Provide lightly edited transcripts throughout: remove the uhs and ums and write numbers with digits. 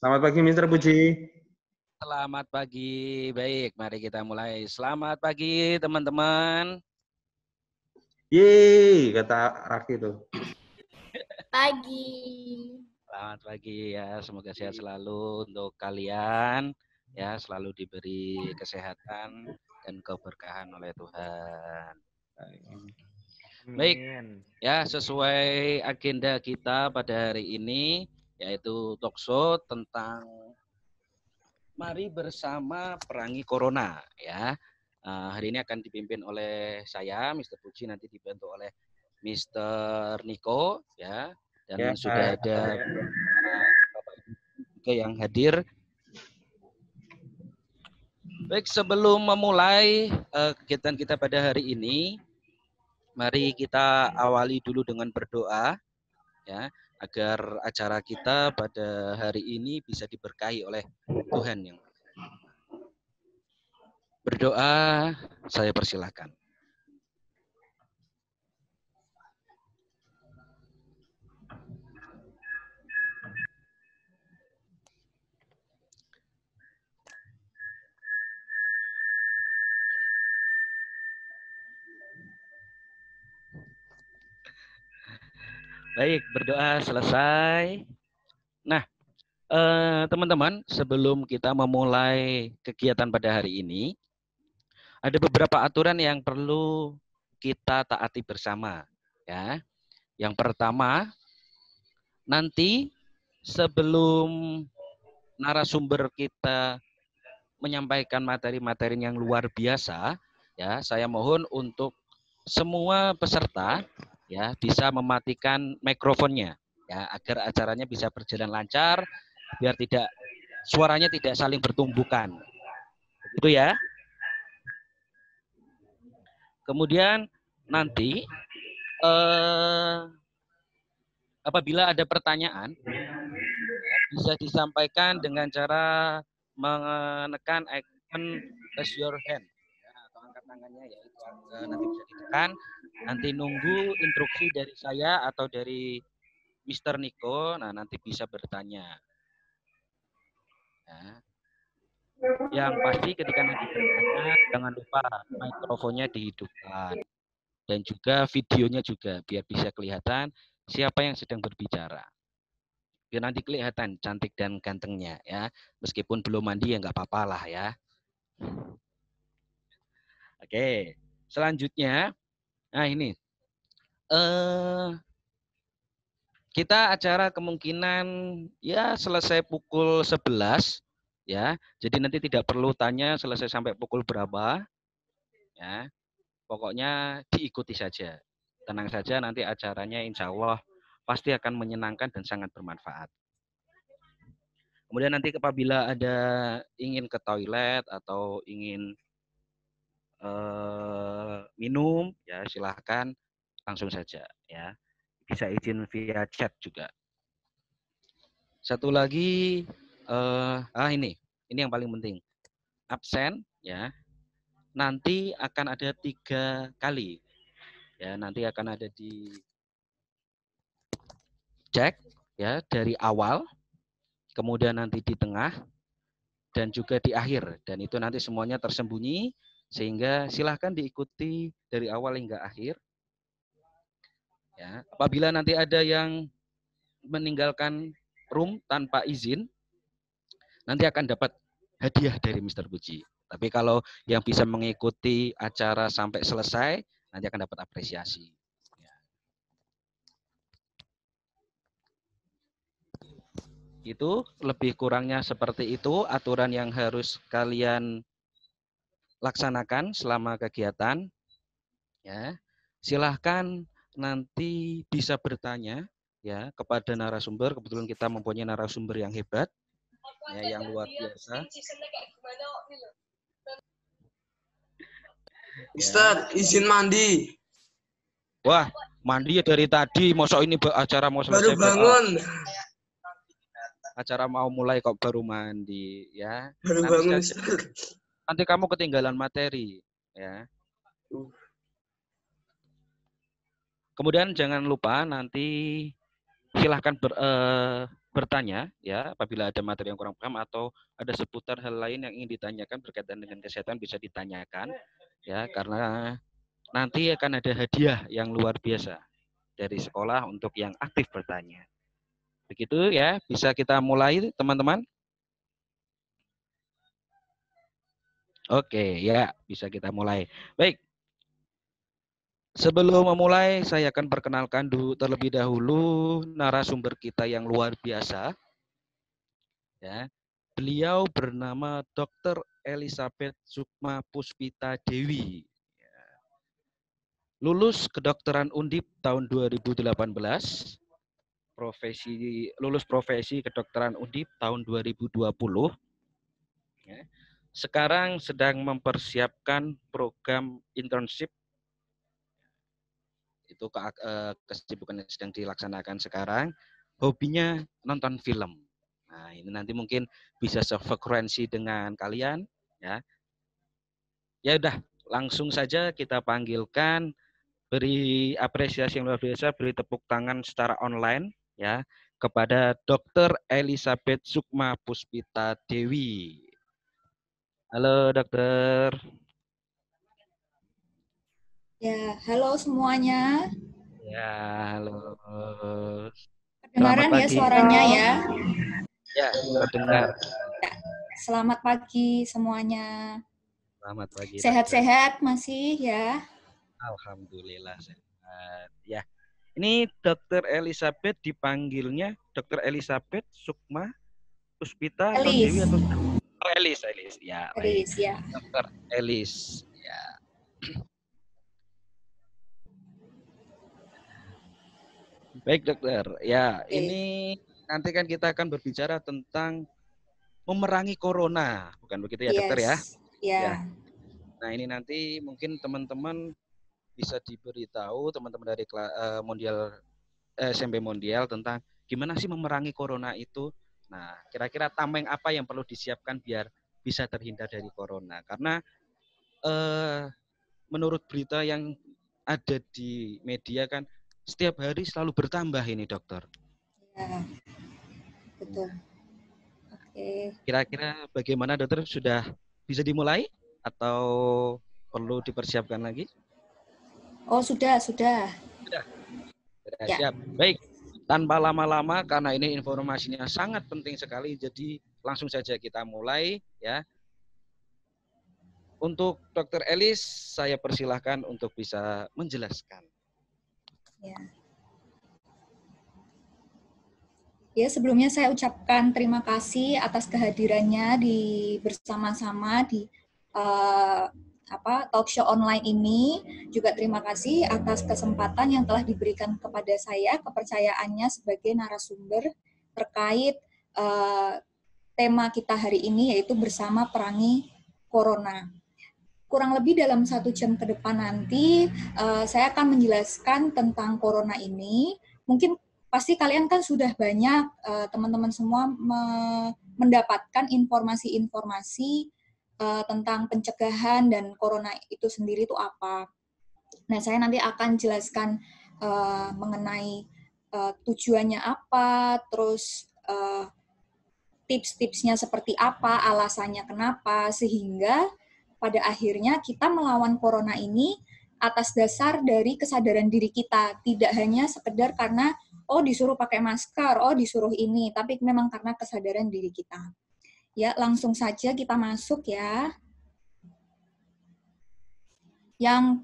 Selamat pagi, Mr. Puji. Selamat pagi. Baik, mari kita mulai. Selamat pagi, teman-teman. Yeay, kata Raki tuh. Pagi. Selamat pagi ya. Semoga sehat selalu untuk kalian. Ya, selalu diberi kesehatan dan keberkahan oleh Tuhan. Baik, ya sesuai agenda kita pada hari ini, yaitu talkshow tentang Mari Bersama Perangi Corona. Ya, hari ini akan dipimpin oleh saya, Mr. Puji, nanti dibantu oleh Mr. Niko, ya, dan sudah ada Bapak Ibu juga yang hadir. Baik, sebelum memulai kegiatan kita pada hari ini, mari kita awali dulu dengan berdoa, ya, agar acara kita pada hari ini bisa diberkahi oleh Tuhan yang berdoa. Saya persilahkan. Baik, berdoa selesai. Nah, teman-teman, sebelum kita memulai kegiatan pada hari ini, ada beberapa aturan yang perlu kita taati bersama. Ya, yang pertama, nanti sebelum narasumber kita menyampaikan materi-materi yang luar biasa, ya, saya mohon untuk semua peserta ya bisa mematikan mikrofonnya ya agar acaranya bisa berjalan lancar biar tidak suaranya tidak saling bertumbukan. Begitu ya. Kemudian nanti apabila ada pertanyaan bisa disampaikan dengan cara menekan icon raise your hand ya, atau angkat tangannya ya itu nanti bisa ditekan. Nanti nunggu instruksi dari saya atau dari Mr. Niko, nah nanti bisa bertanya. Ya. Yang pasti ketika nanti bertanya jangan lupa mikrofonnya dihidupkan dan juga videonya juga biar bisa kelihatan siapa yang sedang berbicara. Biar nanti kelihatan cantik dan gantengnya ya. Meskipun belum mandi ya nggak apa-apa lah ya. Oke, selanjutnya, nah ini kita acara kemungkinan ya selesai pukul 11 ya. Jadi nanti tidak perlu tanya selesai sampai pukul berapa. Ya. Pokoknya diikuti saja. Tenang saja nanti acaranya insya Allah pasti akan menyenangkan dan sangat bermanfaat. Kemudian nanti apabila ada ingin ke toilet atau ingin minum ya silahkan langsung saja ya. Bisa izin via chat juga. Satu lagi ini yang paling penting. Absen ya. Nanti akan ada 3 kali. Ya, nanti akan ada di cek ya dari awal, kemudian nanti di tengah dan juga di akhir, dan itu nanti semuanya tersembunyi sehingga silahkan diikuti dari awal hingga akhir. Ya, apabila nanti ada yang meninggalkan room tanpa izin, nanti akan dapat hadiah dari Mr. Puji. Tapi kalau yang bisa mengikuti acara sampai selesai, nanti akan dapat apresiasi. Itu lebih kurangnya seperti itu aturan yang harus kalian laksanakan selama kegiatan. Ya, silahkan nanti bisa bertanya ya kepada narasumber. Kebetulan kita mempunyai narasumber yang hebat, ya, yang luar biasa. Ustaz, izin mandi. Wah, mandi ya dari tadi. Mosok ini acara mau selesai. Baru bangun. Acara mau mulai kok baru mandi ya. Baru bangun. Nanti kamu ketinggalan materi ya. Kemudian jangan lupa nanti silahkan bertanya ya, apabila ada materi yang kurang paham atau ada seputar hal lain yang ingin ditanyakan berkaitan dengan kesehatan bisa ditanyakan ya, karena nanti akan ada hadiah yang luar biasa dari sekolah untuk yang aktif bertanya. Begitu ya, bisa kita mulai teman-teman. Oke, ya, bisa kita mulai. Baik. Sebelum memulai, saya akan perkenalkan dulu terlebih dahulu narasumber kita yang luar biasa. Ya, beliau bernama Dr. Elizabeth Sukma Puspita Dewi. Lulus kedokteran Undip tahun 2018, lulus profesi kedokteran Undip tahun 2020. Ya. Sekarang sedang mempersiapkan program internship. Itu kesibukan yang sedang dilaksanakan sekarang. Hobinya nonton film. Nah, ini nanti mungkin bisa sefrekuensi dengan kalian, ya. Ya udah, langsung saja kita panggilkan, beri apresiasi yang luar biasa, beri tepuk tangan secara online, ya, kepada Dr. Elizabeth Sukma Puspita Dewi. Halo, dokter. Ya, halo semuanya. Ya, halo. Kedengaran ya suaranya ya? Ya, terdengar. Ya, selamat pagi semuanya. Selamat pagi. Sehat-sehat masih ya? Alhamdulillah sehat. Ya, ini Dokter Elizabeth dipanggilnya Dokter Elizabeth Sukma Puspita atau Dewi atau Elis, ya. Elis, ya. Dokter Elis, ya. Baik dokter, ya ini nanti kan kita akan berbicara tentang memerangi corona, bukan begitu ya dokter ya? Ya. Nah ini nanti mungkin teman-teman bisa diberitahu teman-teman dari Mondial SMP Mondial tentang gimana sih memerangi corona itu. Nah kira-kira tameng apa yang perlu disiapkan biar bisa terhindar dari corona? Karena menurut berita yang ada di media kan setiap hari selalu bertambah ini dokter. Ya, betul. Oke. Kira-kira bagaimana dokter, sudah bisa dimulai atau perlu dipersiapkan lagi? Oh sudah. Sudah ya. Siap. Baik, tanpa lama-lama karena ini informasinya sangat penting sekali, jadi langsung saja kita mulai ya. Untuk Dokter Elis, saya persilahkan untuk bisa menjelaskan. Ya, sebelumnya saya ucapkan terima kasih atas kehadirannya bersama-sama di talk show online ini. Juga terima kasih atas kesempatan yang telah diberikan kepada saya, kepercayaannya sebagai narasumber terkait tema kita hari ini, yaitu bersama perangi corona. Kurang lebih dalam 1 jam ke depan nanti, saya akan menjelaskan tentang corona ini. Mungkin pasti kalian kan sudah banyak, teman-teman semua mendapatkan informasi-informasi tentang pencegahan dan corona itu sendiri itu apa. Nah, saya nanti akan jelaskan mengenai tujuannya apa, terus tips-tipsnya seperti apa, alasannya kenapa, sehingga pada akhirnya kita melawan corona ini atas dasar dari kesadaran diri kita, tidak hanya sekedar karena disuruh pakai masker, disuruh ini, tapi memang karena kesadaran diri kita. Ya, langsung saja kita masuk ya. Yang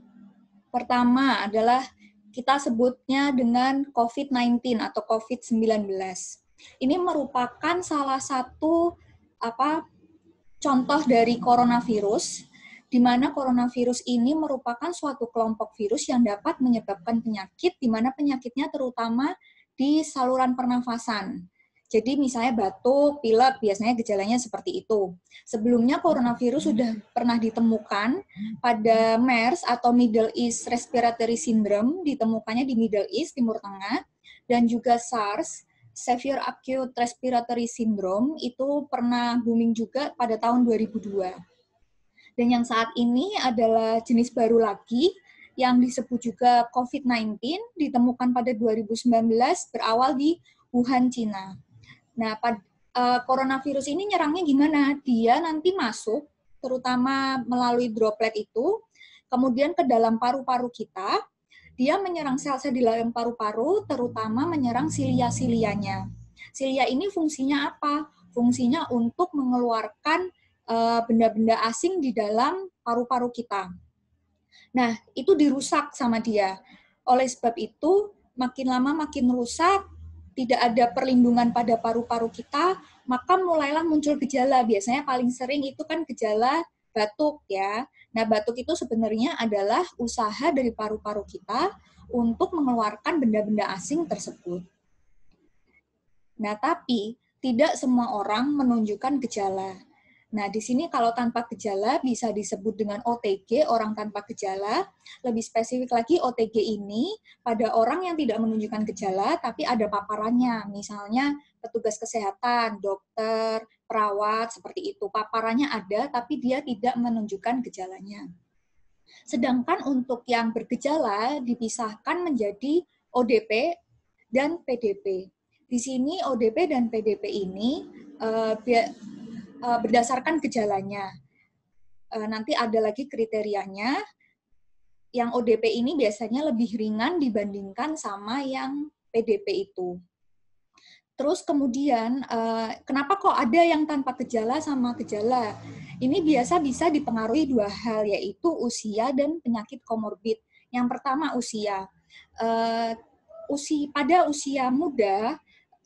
pertama adalah kita sebutnya dengan COVID-19 atau COVID-19. Ini merupakan salah satu contoh dari coronavirus, di mana coronavirus ini merupakan suatu kelompok virus yang dapat menyebabkan penyakit, di mana penyakitnya terutama di saluran pernafasan. Jadi misalnya batuk, pilek, biasanya gejalanya seperti itu. Sebelumnya coronavirus sudah pernah ditemukan pada MERS atau Middle East Respiratory Syndrome, ditemukannya di Middle East, Timur Tengah, dan juga SARS, Severe Acute Respiratory Syndrome, itu pernah booming juga pada tahun 2002. Dan yang saat ini adalah jenis baru lagi yang disebut juga COVID-19, ditemukan pada 2019, berawal di Wuhan, Cina. Nah, coronavirus ini nyerangnya gimana? Dia nanti masuk, terutama melalui droplet itu, kemudian ke dalam paru-paru kita, dia menyerang sel-sel di dalam paru-paru, terutama menyerang silia-silianya. Silia ini fungsinya apa? Fungsinya untuk mengeluarkan benda-benda asing di dalam paru-paru kita. Nah, itu dirusak sama dia. Oleh sebab itu, makin lama makin rusak, tidak ada perlindungan pada paru-paru kita, maka mulailah muncul gejala. Biasanya paling sering itu kan gejala batuk ya. Nah, batuk itu sebenarnya adalah usaha dari paru-paru kita untuk mengeluarkan benda-benda asing tersebut. Nah, tapi tidak semua orang menunjukkan gejala. Nah, di sini kalau tanpa gejala bisa disebut dengan OTG, orang tanpa gejala. Lebih spesifik lagi, OTG ini pada orang yang tidak menunjukkan gejala, tapi ada paparannya. Misalnya petugas kesehatan, dokter, perawat, seperti itu. Paparannya ada, tapi dia tidak menunjukkan gejalanya. Sedangkan untuk yang bergejala dipisahkan menjadi ODP dan PDP. Di sini ODP dan PDP ini berdasarkan gejalanya. Nanti ada lagi kriterianya. Yang ODP ini biasanya lebih ringan dibandingkan sama yang PDP itu. Terus kemudian, kenapa kok ada yang tanpa gejala sama gejala? Ini biasa bisa dipengaruhi dua hal, yaitu usia dan penyakit komorbid. Yang pertama usia. Pada usia muda,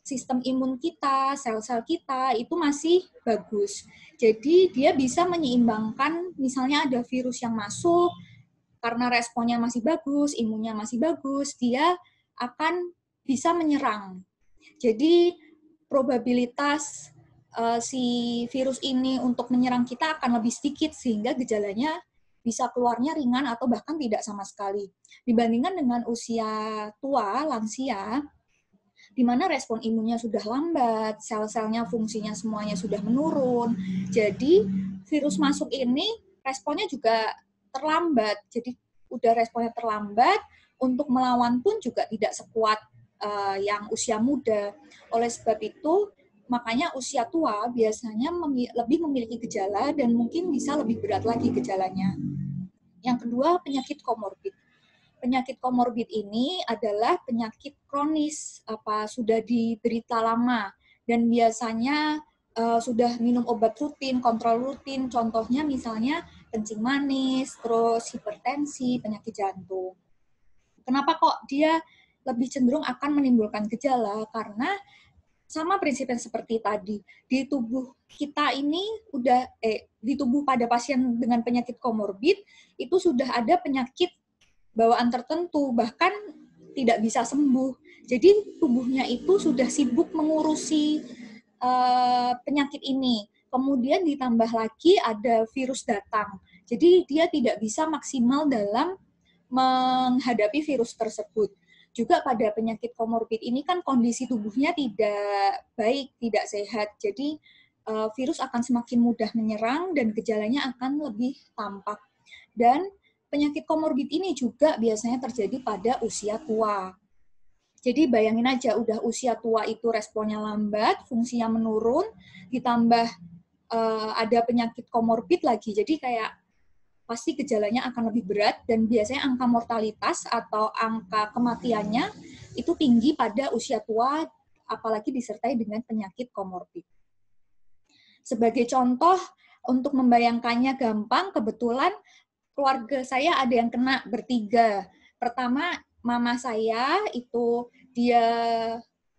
sistem imun kita, sel-sel kita itu masih bagus. Jadi dia bisa menyeimbangkan, misalnya ada virus yang masuk, karena responnya masih bagus, imunnya masih bagus, dia akan bisa menyerang. Jadi probabilitas si virus ini untuk menyerang kita akan lebih sedikit, sehingga gejalanya bisa keluarnya ringan atau bahkan tidak sama sekali. Dibandingkan dengan usia tua, lansia, di mana respon imunnya sudah lambat, sel-selnya fungsinya semuanya sudah menurun. Jadi virus masuk ini responnya juga terlambat. Jadi udah responnya terlambat, untuk melawan pun juga tidak sekuat yang usia muda. Oleh sebab itu, makanya usia tua biasanya lebih memiliki gejala dan mungkin bisa lebih berat lagi gejalanya. Yang kedua, penyakit komorbid. Penyakit komorbid ini adalah penyakit kronis, sudah diderita lama, dan biasanya sudah minum obat rutin, kontrol rutin, contohnya misalnya kencing manis, terus hipertensi, penyakit jantung. Kenapa kok dia lebih cenderung akan menimbulkan gejala? Karena sama prinsipnya seperti tadi, di tubuh kita ini di tubuh pada pasien dengan penyakit komorbid itu sudah ada penyakit bawaan tertentu, bahkan tidak bisa sembuh. Jadi tubuhnya itu sudah sibuk mengurusi penyakit ini. Kemudian ditambah lagi ada virus datang. Jadi dia tidak bisa maksimal dalam menghadapi virus tersebut. Juga pada penyakit komorbid ini kan kondisi tubuhnya tidak baik, tidak sehat. Jadi virus akan semakin mudah menyerang dan gejalanya akan lebih tampak. Dan penyakit komorbid ini juga biasanya terjadi pada usia tua. Jadi bayangin aja, udah usia tua itu responnya lambat, fungsinya menurun, ditambah ada penyakit komorbid lagi. Jadi kayak pasti gejalanya akan lebih berat dan biasanya angka mortalitas atau angka kematiannya itu tinggi pada usia tua, apalagi disertai dengan penyakit komorbid. Sebagai contoh, untuk membayangkannya gampang, kebetulan keluarga saya ada yang kena bertiga. Pertama, mama saya itu dia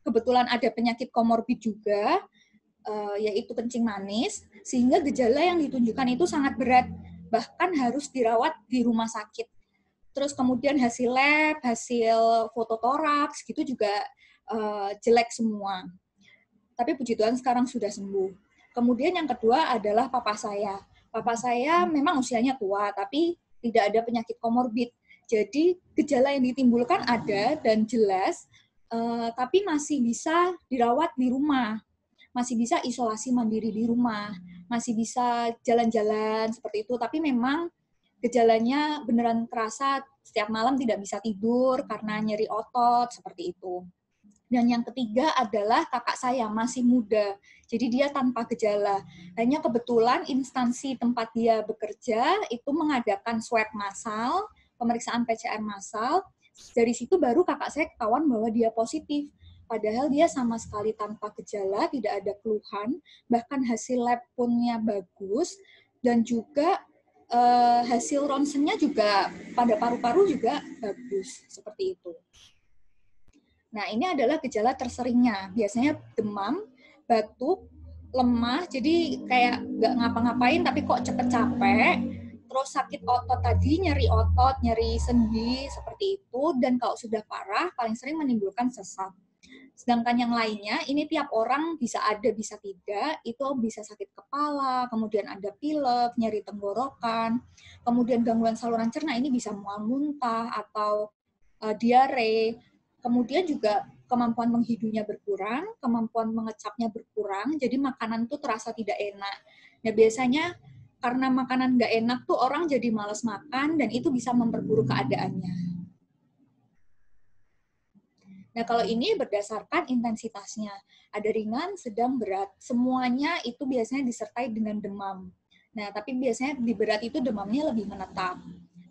kebetulan ada penyakit komorbid juga, yaitu kencing manis, sehingga gejala yang ditunjukkan itu sangat berat, bahkan harus dirawat di rumah sakit. Terus kemudian hasil lab, hasil foto toraks, gitu juga jelek semua. Tapi puji Tuhan sekarang sudah sembuh. Kemudian yang kedua adalah papa saya. Papa saya memang usianya tua, tapi tidak ada penyakit komorbid. Jadi gejala yang ditimbulkan ada dan jelas, tapi masih bisa dirawat di rumah. Masih bisa isolasi mandiri di rumah. Masih bisa jalan-jalan seperti itu. Tapi memang gejalanya beneran terasa, setiap malam tidak bisa tidur karena nyeri otot, seperti itu. Dan yang ketiga adalah kakak saya, masih muda. Jadi dia tanpa gejala. Hanya kebetulan instansi tempat dia bekerja itu mengadakan swab massal, pemeriksaan PCR massal. Dari situ baru kakak saya ketahuan bahwa dia positif. Padahal dia sama sekali tanpa gejala, tidak ada keluhan, bahkan hasil lab pun-nya bagus, dan juga hasil ronsennya juga pada paru-paru juga bagus, seperti itu. Nah, ini adalah gejala terseringnya. Biasanya demam, batuk, lemah, jadi kayak nggak ngapa-ngapain tapi kok cepet capek, terus sakit otot tadi, nyeri otot, nyeri sendi, seperti itu, dan kalau sudah parah, paling sering menimbulkan sesak. Sedangkan yang lainnya, ini tiap orang bisa ada, bisa tidak, itu bisa sakit kepala, kemudian ada pilek, nyeri tenggorokan, kemudian gangguan saluran cerna, ini bisa mual muntah atau diare. Kemudian juga kemampuan menghidunya berkurang, kemampuan mengecapnya berkurang, jadi makanan tuh terasa tidak enak. Nah, biasanya karena makanan nggak enak tuh orang jadi malas makan, dan itu bisa memperburuk keadaannya. Nah, kalau ini berdasarkan intensitasnya. Ada ringan, sedang, berat. Semuanya itu biasanya disertai dengan demam. Nah, tapi biasanya di berat itu demamnya lebih menetap.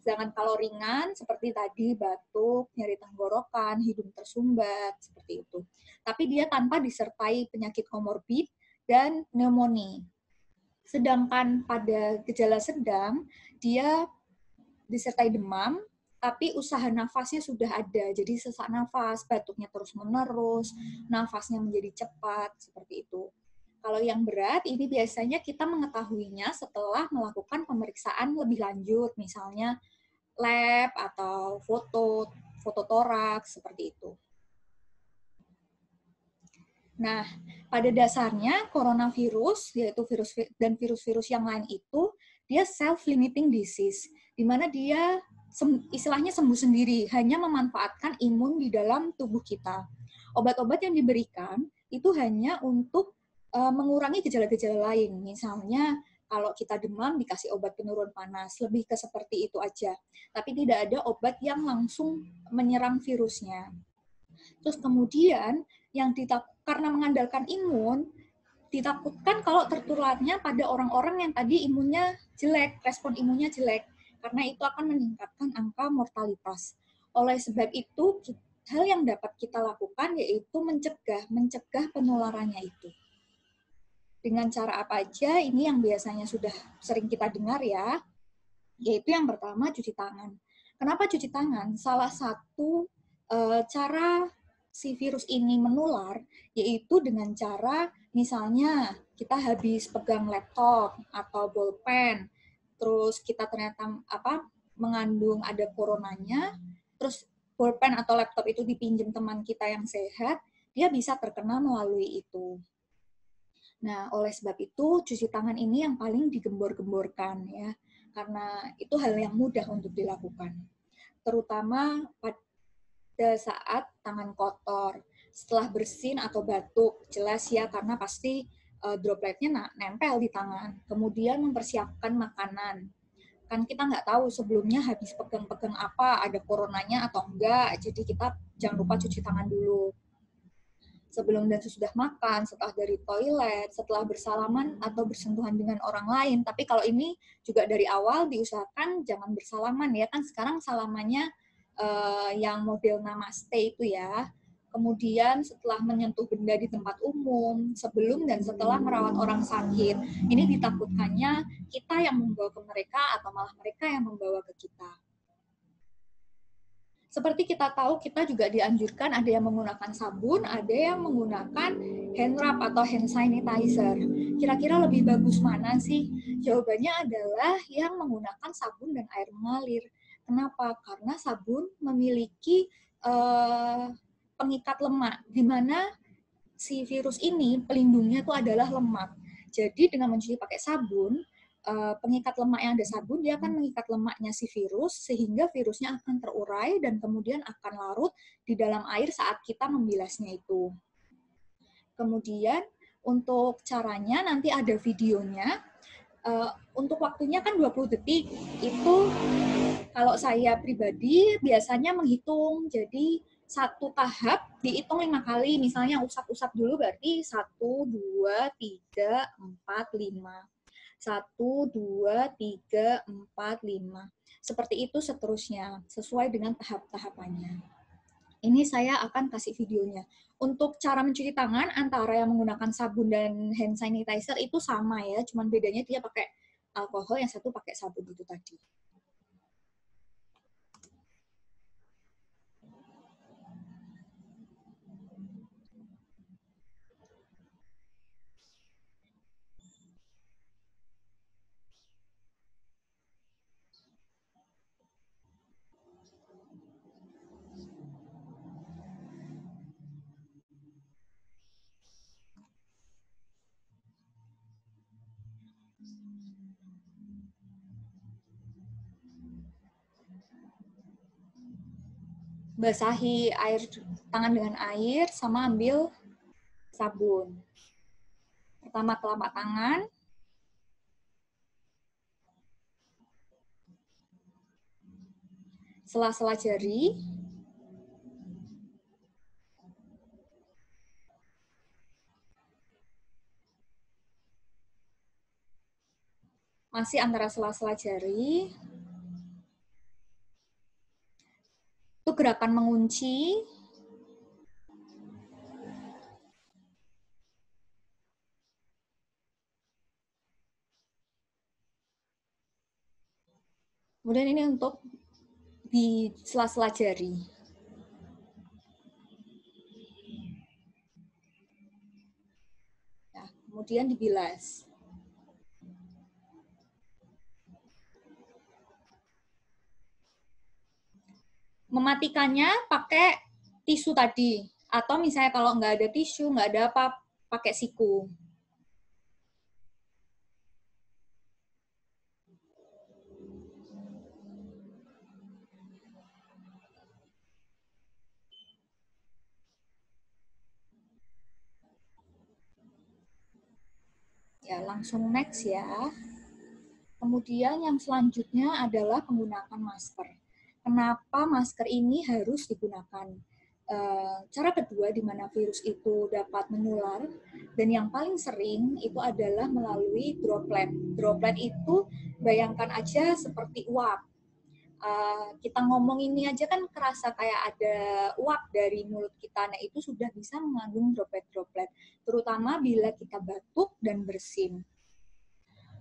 Sedangkan kalau ringan, seperti tadi, batuk, nyeri tenggorokan, hidung tersumbat, seperti itu. Tapi dia tanpa disertai penyakit komorbid dan pneumonia. Sedangkan pada gejala sedang, dia disertai demam, tapi usaha nafasnya sudah ada. Jadi sesak nafas, batuknya terus-menerus, nafasnya menjadi cepat, seperti itu. Kalau yang berat, ini biasanya kita mengetahuinya setelah melakukan pemeriksaan lebih lanjut, misalnya lab atau foto toraks, seperti itu. Nah, pada dasarnya coronavirus, yaitu virus dan virus-virus yang lain itu, dia self-limiting disease, di mana dia istilahnya sembuh sendiri, hanya memanfaatkan imun di dalam tubuh kita. Obat-obat yang diberikan itu hanya untuk mengurangi gejala-gejala lain, misalnya kalau kita demam dikasih obat penurun panas, lebih ke seperti itu aja. Tapi tidak ada obat yang langsung menyerang virusnya. Terus kemudian yang karena mengandalkan imun, ditakutkan kalau tertularnya pada orang-orang yang tadi imunnya jelek, respon imunnya jelek, karena itu akan meningkatkan angka mortalitas. Oleh sebab itu, hal yang dapat kita lakukan yaitu mencegah penularannya itu. Dengan cara apa aja, ini yang biasanya sudah sering kita dengar ya, yaitu yang pertama cuci tangan. Kenapa cuci tangan? Salah satu cara si virus ini menular, yaitu dengan cara misalnya kita habis pegang laptop atau bolpen, terus kita ternyata mengandung ada coronanya, terus bolpen atau laptop itu dipinjam teman kita yang sehat, dia bisa terkena melalui itu. Nah, oleh sebab itu, cuci tangan ini yang paling digembor-gemborkan ya, karena itu hal yang mudah untuk dilakukan. Terutama pada saat tangan kotor, setelah bersin atau batuk, jelas ya, karena pasti dropletnya nempel di tangan. Kemudian mempersiapkan makanan. Kan kita nggak tahu sebelumnya habis pegang-pegang apa, ada coronanya atau enggak, jadi kita jangan lupa cuci tangan dulu. Sebelum dan sesudah makan, setelah dari toilet, setelah bersalaman atau bersentuhan dengan orang lain. Tapi kalau ini juga dari awal diusahakan jangan bersalaman ya, kan sekarang salamannya yang model namaste itu ya. Kemudian setelah menyentuh benda di tempat umum, sebelum dan setelah merawat orang sakit, ini ditakutkannya kita yang membawa ke mereka atau malah mereka yang membawa ke kita. Seperti kita tahu, kita juga dianjurkan ada yang menggunakan sabun, ada yang menggunakan hand rub atau hand sanitizer. Kira-kira lebih bagus mana sih? Jawabannya adalah yang menggunakan sabun dan air mengalir. Kenapa? Karena sabun memiliki pengikat lemak, di mana si virus ini pelindungnya itu adalah lemak. Jadi dengan mencuci pakai sabun, pengikat lemak yang ada sabun, dia akan mengikat lemaknya si virus, sehingga virusnya akan terurai dan kemudian akan larut di dalam air saat kita membilasnya itu. Kemudian untuk caranya nanti ada videonya. Untuk waktunya kan 20 detik, itu kalau saya pribadi biasanya menghitung, jadi satu tahap dihitung 5 kali. Misalnya usap-usap dulu berarti 1, 2, 3, 4, 5. 1, 2, 3, 4, 5. Seperti itu seterusnya, sesuai dengan tahap-tahapannya. Ini saya akan kasih videonya. Untuk cara mencuci tangan antara yang menggunakan sabun dan hand sanitizer itu sama ya, cuman bedanya dia pakai alkohol, yang satu pakai sabun itu tadi. Basahi tangan dengan air sama ambil sabun. Pertama telapak tangan, sela-sela jari, masih antara sela-sela jari. Itu gerakan mengunci. Kemudian ini untuk di sela-sela jari. Nah, kemudian dibilas. Mematikannya pakai tisu tadi. Atau misalnya kalau nggak ada tisu, nggak ada apa, pakai siku. Ya, langsung next ya. Kemudian yang selanjutnya adalah penggunaan masker. Kenapa masker ini harus digunakan? Cara kedua di mana virus itu dapat menular, dan yang paling sering itu adalah melalui droplet. Droplet itu bayangkan aja seperti uap. Kita ngomong ini aja kan kerasa kayak ada uap dari mulut kita, nah itu sudah bisa mengandung droplet-droplet, terutama bila kita batuk dan bersin.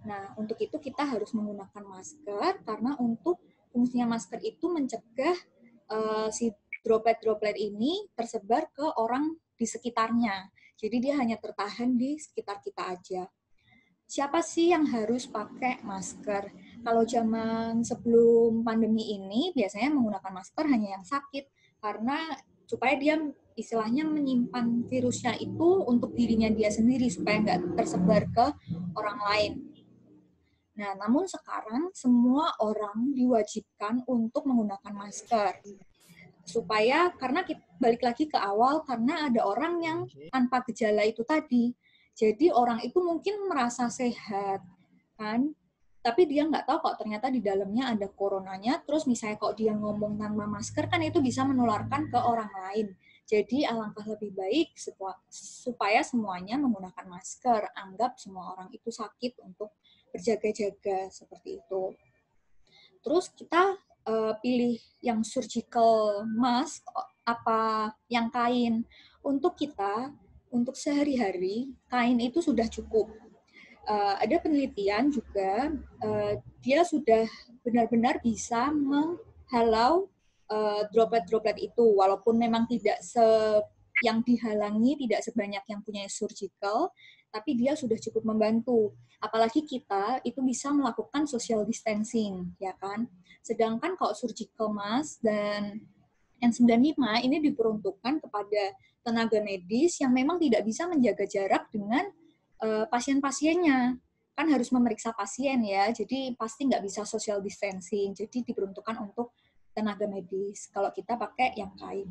Nah, untuk itu kita harus menggunakan masker, karena untuk fungsinya masker itu mencegah si droplet-droplet ini tersebar ke orang di sekitarnya. Jadi dia hanya tertahan di sekitar kita aja. Siapa sih yang harus pakai masker? Kalau zaman sebelum pandemi ini, biasanya menggunakan masker hanya yang sakit, karena supaya dia istilahnya menyimpan virusnya itu untuk dirinya dia sendiri, supaya nggak tersebar ke orang lain. Nah, namun sekarang semua orang diwajibkan untuk menggunakan masker. Supaya, karena kita balik lagi ke awal, karena ada orang yang tanpa gejala itu tadi. Jadi orang itu mungkin merasa sehat, kan? Tapi dia nggak tahu kok ternyata di dalamnya ada coronanya, terus misalnya kok dia ngomong tanpa masker, kan itu bisa menularkan ke orang lain. Jadi alangkah lebih baik supaya semuanya menggunakan masker. Anggap semua orang itu sakit untuk berjaga-jaga seperti itu. Terus kita pilih yang surgical mask apa yang kain. Untuk kita, untuk sehari-hari, kain itu sudah cukup. Ada penelitian juga, dia sudah benar-benar bisa menghalau droplet-droplet itu, walaupun memang tidak yang dihalangi tidak sebanyak yang punya surgical, tapi dia sudah cukup membantu. Apalagi kita itu bisa melakukan social distancing, ya kan? Sedangkan kalau surgical mask dan N95 ini diperuntukkan kepada tenaga medis yang memang tidak bisa menjaga jarak dengan pasien-pasiennya. Kan harus memeriksa pasien ya, jadi pasti nggak bisa social distancing. Jadi diperuntukkan untuk tenaga medis. Kalau kita pakai yang kain.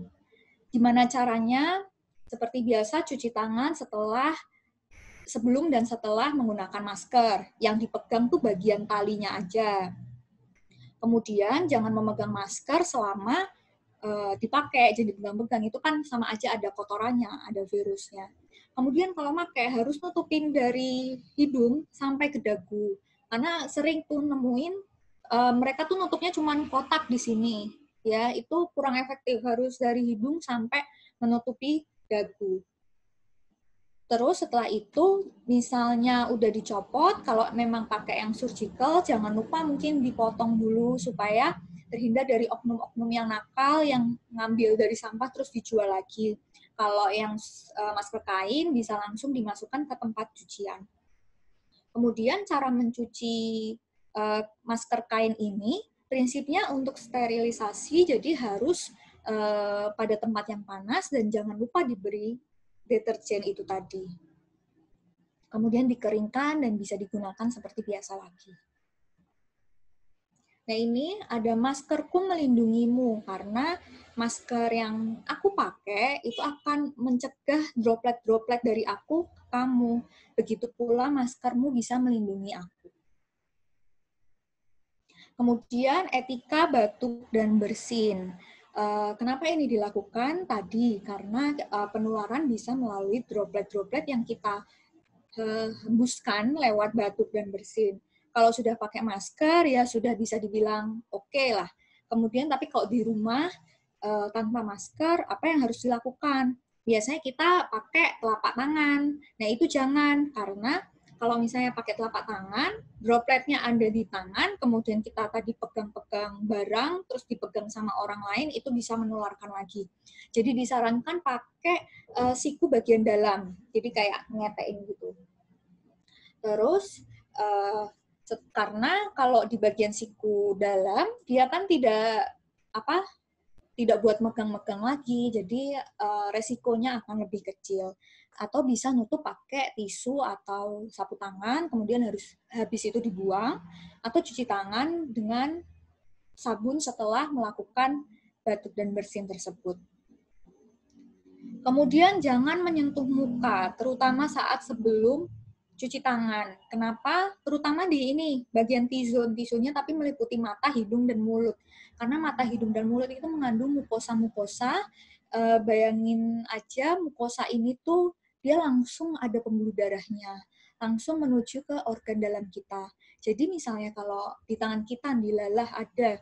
Gimana caranya? Seperti biasa, cuci tangan sebelum dan setelah menggunakan masker. Yang dipegang tuh bagian talinya aja. Kemudian jangan memegang masker selama dipakai jadi pegang-pegang itu kan sama aja ada kotorannya, ada virusnya. Kemudian kalau pakai harus nutupin dari hidung sampai ke dagu. Karena sering tuh nemuin mereka tuh nutupnya cuman kotak di sini. Ya, itu kurang efektif, harus dari hidung sampai menutupi dagu. Terus setelah itu, misalnya udah dicopot, kalau memang pakai yang surgical, jangan lupa mungkin dipotong dulu supaya terhindar dari oknum-oknum yang nakal yang ngambil dari sampah terus dijual lagi. Kalau yang masker kain bisa langsung dimasukkan ke tempat cucian. Kemudian cara mencuci masker kain ini, prinsipnya untuk sterilisasi, jadi harus pada tempat yang panas dan jangan lupa diberi deterjen itu tadi. Kemudian dikeringkan dan bisa digunakan seperti biasa lagi. Nah, ini ada maskerku melindungimu, karena masker yang aku pakai itu akan mencegah droplet-droplet dari aku ke kamu. Begitu pula maskermu bisa melindungi aku. Kemudian etika batuk dan bersin. Kenapa ini dilakukan tadi? Karena penularan bisa melalui droplet-droplet yang kita hembuskan lewat batuk dan bersin. Kalau sudah pakai masker ya sudah bisa dibilang oke lah. Kemudian tapi kalau di rumah tanpa masker, apa yang harus dilakukan? Biasanya kita pakai telapak tangan. Nah itu jangan, karena kalau misalnya pakai telapak tangan, dropletnya ada di tangan, kemudian kita tadi pegang-pegang barang, terus dipegang sama orang lain, itu bisa menularkan lagi. Jadi disarankan pakai siku bagian dalam, jadi kayak ngetein gitu. Terus, karena kalau di bagian siku dalam, dia kan tidak buat megang-megang lagi, jadi resikonya akan lebih kecil. Atau bisa nutup pakai tisu atau sapu tangan, kemudian habis itu dibuang, atau cuci tangan dengan sabun setelah melakukan batuk dan bersin tersebut. Kemudian jangan menyentuh muka, terutama saat sebelum cuci tangan. Kenapa? Terutama di ini, bagian T-zone. Tisunya tapi meliputi mata, hidung, dan mulut. Karena mata, hidung, dan mulut itu mengandung mukosa-mukosa. Bayangin aja mukosa ini tuh dia langsung ada pembuluh darahnya, langsung menuju ke organ dalam kita. Jadi misalnya kalau di tangan kita dilalah ada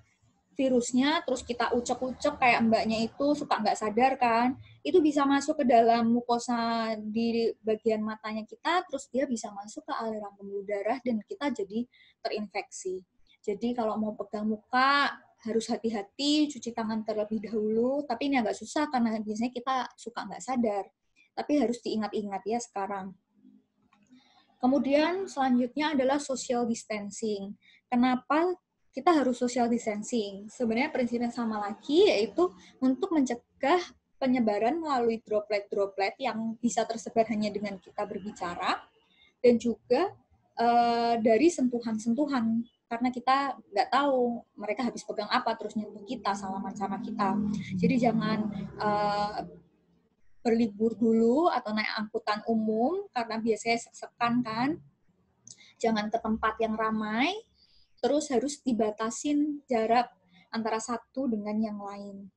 virusnya, terus kita ucek-ucek kayak mbaknya itu suka nggak sadar kan, itu bisa masuk ke dalam mukosa di bagian matanya kita, terus dia bisa masuk ke aliran pembuluh darah dan kita jadi terinfeksi. Jadi kalau mau pegang muka, harus hati-hati, cuci tangan terlebih dahulu, tapi ini agak susah karena biasanya kita suka nggak sadar. Tapi harus diingat-ingat ya sekarang. Kemudian selanjutnya adalah social distancing. Kenapa kita harus social distancing? Sebenarnya prinsipnya sama lagi, yaitu untuk mencegah penyebaran melalui droplet-droplet yang bisa tersebar hanya dengan kita berbicara, dan juga dari sentuhan-sentuhan, karena kita nggak tahu mereka habis pegang apa, terus nyentuh kita, salaman sama kita. Jadi jangan berlibur dulu atau naik angkutan umum, karena biasanya sek-sekan kan. Jangan ke tempat yang ramai, terus harus dibatasin jarak antara satu dengan yang lain.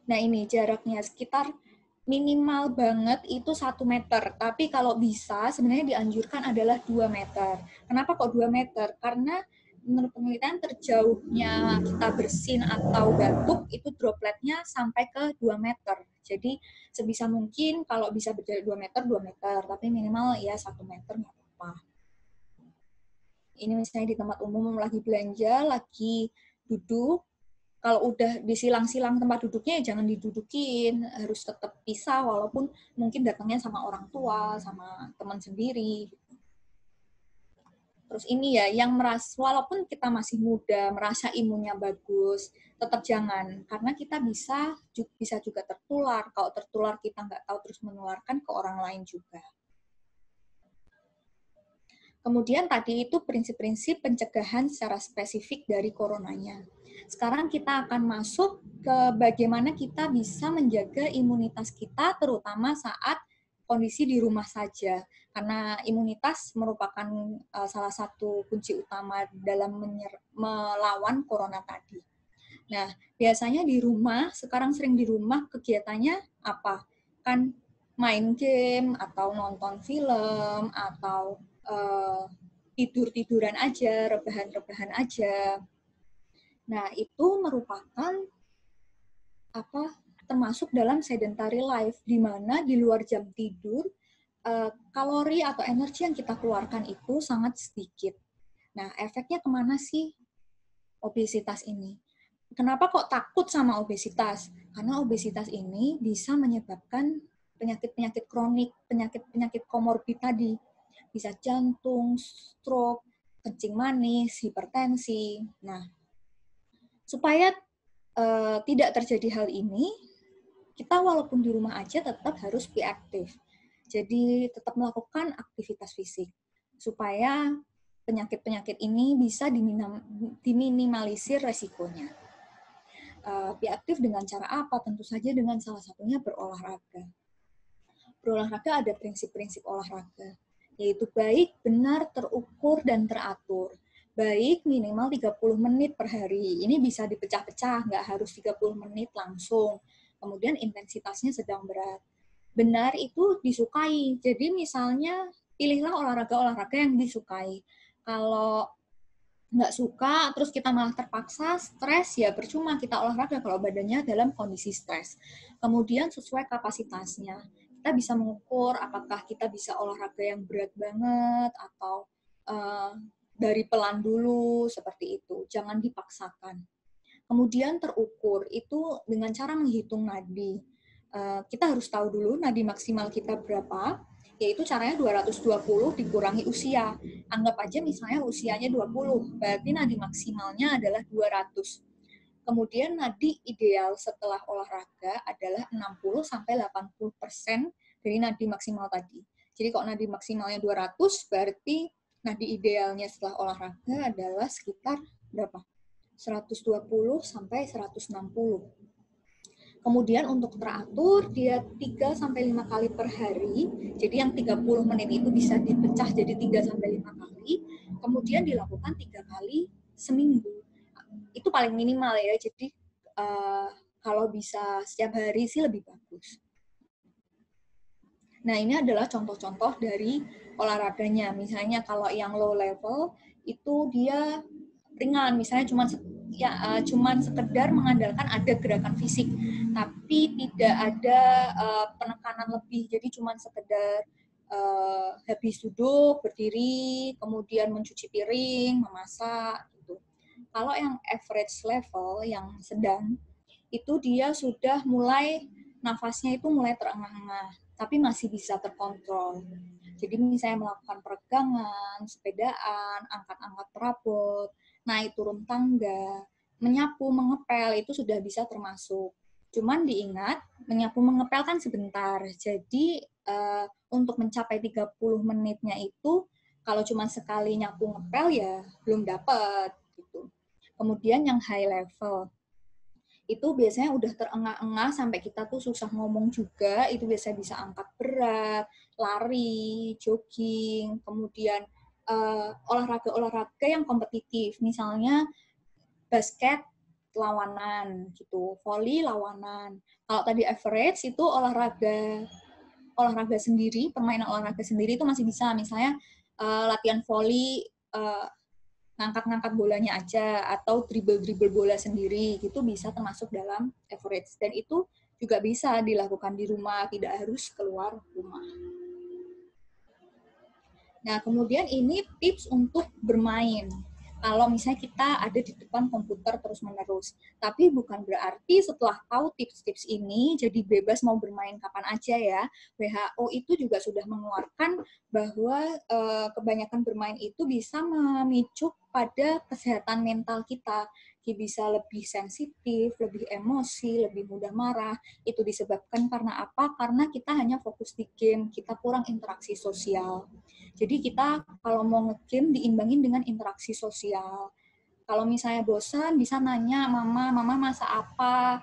Nah ini jaraknya sekitar minimal banget itu 1 meter, tapi kalau bisa sebenarnya dianjurkan adalah 2 meter. Kenapa kok 2 meter? Karena menurut penelitian terjauhnya kita bersin atau batuk itu dropletnya sampai ke 2 meter. Jadi sebisa mungkin kalau bisa berjarak 2 meter, 2 meter, tapi minimal ya 1 meter nggak apa-apa. Ini misalnya di tempat umum lagi belanja, lagi duduk, kalau udah disilang-silang tempat duduknya ya jangan didudukin, harus tetap pisah walaupun mungkin datangnya sama orang tua, sama teman sendiri. Terus ini ya, yang walaupun kita masih muda, merasa imunnya bagus, tetap jangan, karena kita bisa juga tertular. Kalau tertular kita nggak tahu terus menularkan ke orang lain juga. Kemudian tadi itu prinsip-prinsip pencegahan secara spesifik dari coronanya. Sekarang kita akan masuk ke bagaimana kita bisa menjaga imunitas kita, terutama saat kondisi di rumah saja. Karena imunitas merupakan salah satu kunci utama dalam melawan corona tadi. Nah, biasanya di rumah, sekarang sering di rumah kegiatannya apa? Kan main game, atau nonton film, atau tidur-tiduran aja, rebahan-rebahan aja. Nah, itu merupakan termasuk dalam sedentary life, di mana di luar jam tidur, kalori atau energi yang kita keluarkan itu sangat sedikit. Nah, efeknya kemana sih obesitas ini? Kenapa kok takut sama obesitas? Karena obesitas ini bisa menyebabkan penyakit-penyakit kronik, penyakit-penyakit komorbid tadi. Bisa jantung, stroke, kencing manis, hipertensi. Nah, supaya tidak terjadi hal ini, kita walaupun di rumah aja tetap harus be aktif. Jadi tetap melakukan aktivitas fisik supaya penyakit-penyakit ini bisa diminimalisir resikonya. Be aktif dengan cara apa? Tentu saja dengan salah satunya berolahraga. Berolahraga ada prinsip-prinsip olahraga, yaitu baik, benar, terukur, dan teratur. Baik minimal 30 menit per hari. Ini bisa dipecah-pecah, nggak harus 30 menit langsung. Kemudian intensitasnya sedang berat. Benar itu disukai. Jadi misalnya pilihlah olahraga-olahraga yang disukai. Kalau nggak suka, terus kita malah terpaksa stres, ya percuma kita olahraga kalau badannya dalam kondisi stres. Kemudian sesuai kapasitasnya. Kita bisa mengukur apakah kita bisa olahraga yang berat banget, atau dari pelan dulu, seperti itu. Jangan dipaksakan. Kemudian terukur, itu dengan cara menghitung nadi. Kita harus tahu dulu nadi maksimal kita berapa, yaitu caranya 220 dikurangi usia. Anggap aja misalnya usianya 20, berarti nadi maksimalnya adalah 200. Kemudian nadi ideal setelah olahraga adalah 60-80% dari nadi maksimal tadi. Jadi kalau nadi maksimalnya 200, berarti nadi idealnya setelah olahraga adalah sekitar berapa? 120 sampai 160. Kemudian untuk teratur, dia 3-5 kali per hari. Jadi yang 30 menit itu bisa dipecah jadi 3-5 kali. Kemudian dilakukan 3 kali seminggu. Itu paling minimal ya. Jadi kalau bisa setiap hari sih lebih bagus. Nah, ini adalah contoh-contoh dari olahraganya. Misalnya kalau yang low level, itu dia ringan. Misalnya cuman sekedar mengandalkan ada gerakan fisik, tapi tidak ada penekanan lebih. Jadi cuman sekedar habis duduk, berdiri, kemudian mencuci piring, memasak, gitu. Kalau yang average level, yang sedang, itu dia sudah mulai, nafasnya itu mulai terengah-engah, tapi masih bisa terkontrol. Jadi misalnya melakukan peregangan, sepedaan, angkat-angkat perabot, naik turun tangga, menyapu, mengepel, itu sudah bisa termasuk. Cuman diingat, menyapu mengepel kan sebentar. Jadi untuk mencapai 30 menitnya itu, kalau cuma sekali nyapu ngepel ya belum dapat gitu. Kemudian yang high level, itu biasanya udah terengah-engah sampai kita tuh susah ngomong juga, itu biasanya bisa angkat berat, lari, jogging, kemudian olahraga-olahraga yang kompetitif, misalnya basket lawanan gitu, volley lawanan. Kalau tadi average itu olahraga sendiri, permainan olahraga sendiri itu masih bisa, misalnya latihan volley, ngangkat-ngangkat bolanya aja, atau dribble-dribble bola sendiri, gitu bisa termasuk dalam average. Dan itu juga bisa dilakukan di rumah, tidak harus keluar rumah. Nah, kemudian ini tips untuk bermain. Kalau misalnya kita ada di depan komputer terus-menerus. Tapi bukan berarti setelah tahu tips-tips ini, jadi bebas mau bermain kapan aja ya. WHO itu juga sudah mengeluarkan bahwa kebanyakan bermain itu bisa memicu pada kesehatan mental kita. Bisa lebih sensitif, lebih emosi, lebih mudah marah. Itu disebabkan karena apa? Karena kita hanya fokus di game, kita kurang interaksi sosial. Jadi kita kalau mau nge-game diimbangin dengan interaksi sosial. Kalau misalnya bosan, bisa nanya, mama masak apa,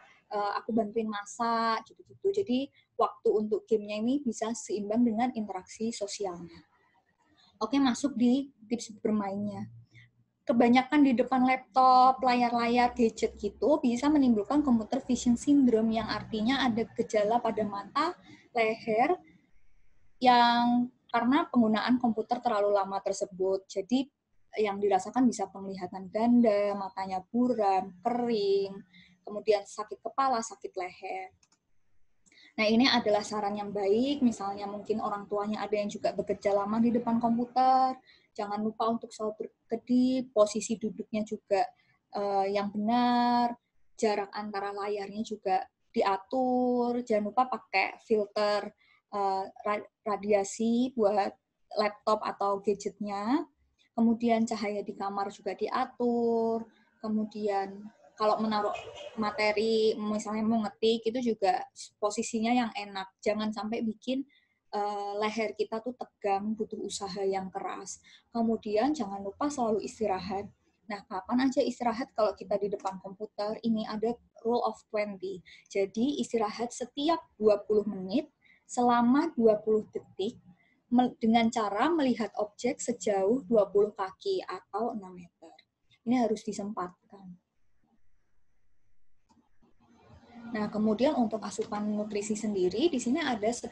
aku bantuin masak, gitu-gitu. Jadi waktu untuk gamenya ini bisa seimbang dengan interaksi sosialnya. Oke, masuk di tips bermainnya. kebanyakan di depan laptop, layar-layar, gadget gitu, bisa menimbulkan computer vision syndrome yang artinya ada gejala pada mata, leher, yang karena penggunaan komputer terlalu lama tersebut. Jadi yang dirasakan bisa penglihatan ganda, matanya buram, kering, kemudian sakit kepala, sakit leher. Nah, ini adalah saran yang baik, misalnya mungkin orang tuanya ada yang juga bekerja lama di depan komputer, jangan lupa untuk selalu berkedip, posisi duduknya juga yang benar, jarak antara layarnya juga diatur, jangan lupa pakai filter radiasi buat laptop atau gadgetnya, kemudian cahaya di kamar juga diatur, kemudian kalau menaruh materi, misalnya mau ngetik, itu juga posisinya yang enak. Jangan sampai bikin leher kita tuh tegang, butuh usaha yang keras. Kemudian jangan lupa selalu istirahat. Nah, kapan aja istirahat kalau kita di depan komputer? Ini ada rule of 20. Jadi istirahat setiap 20 menit selama 20 detik dengan cara melihat objek sejauh 20 kaki atau 6 meter. Ini harus disempatkan. Nah, kemudian untuk asupan nutrisi sendiri, di sini ada 10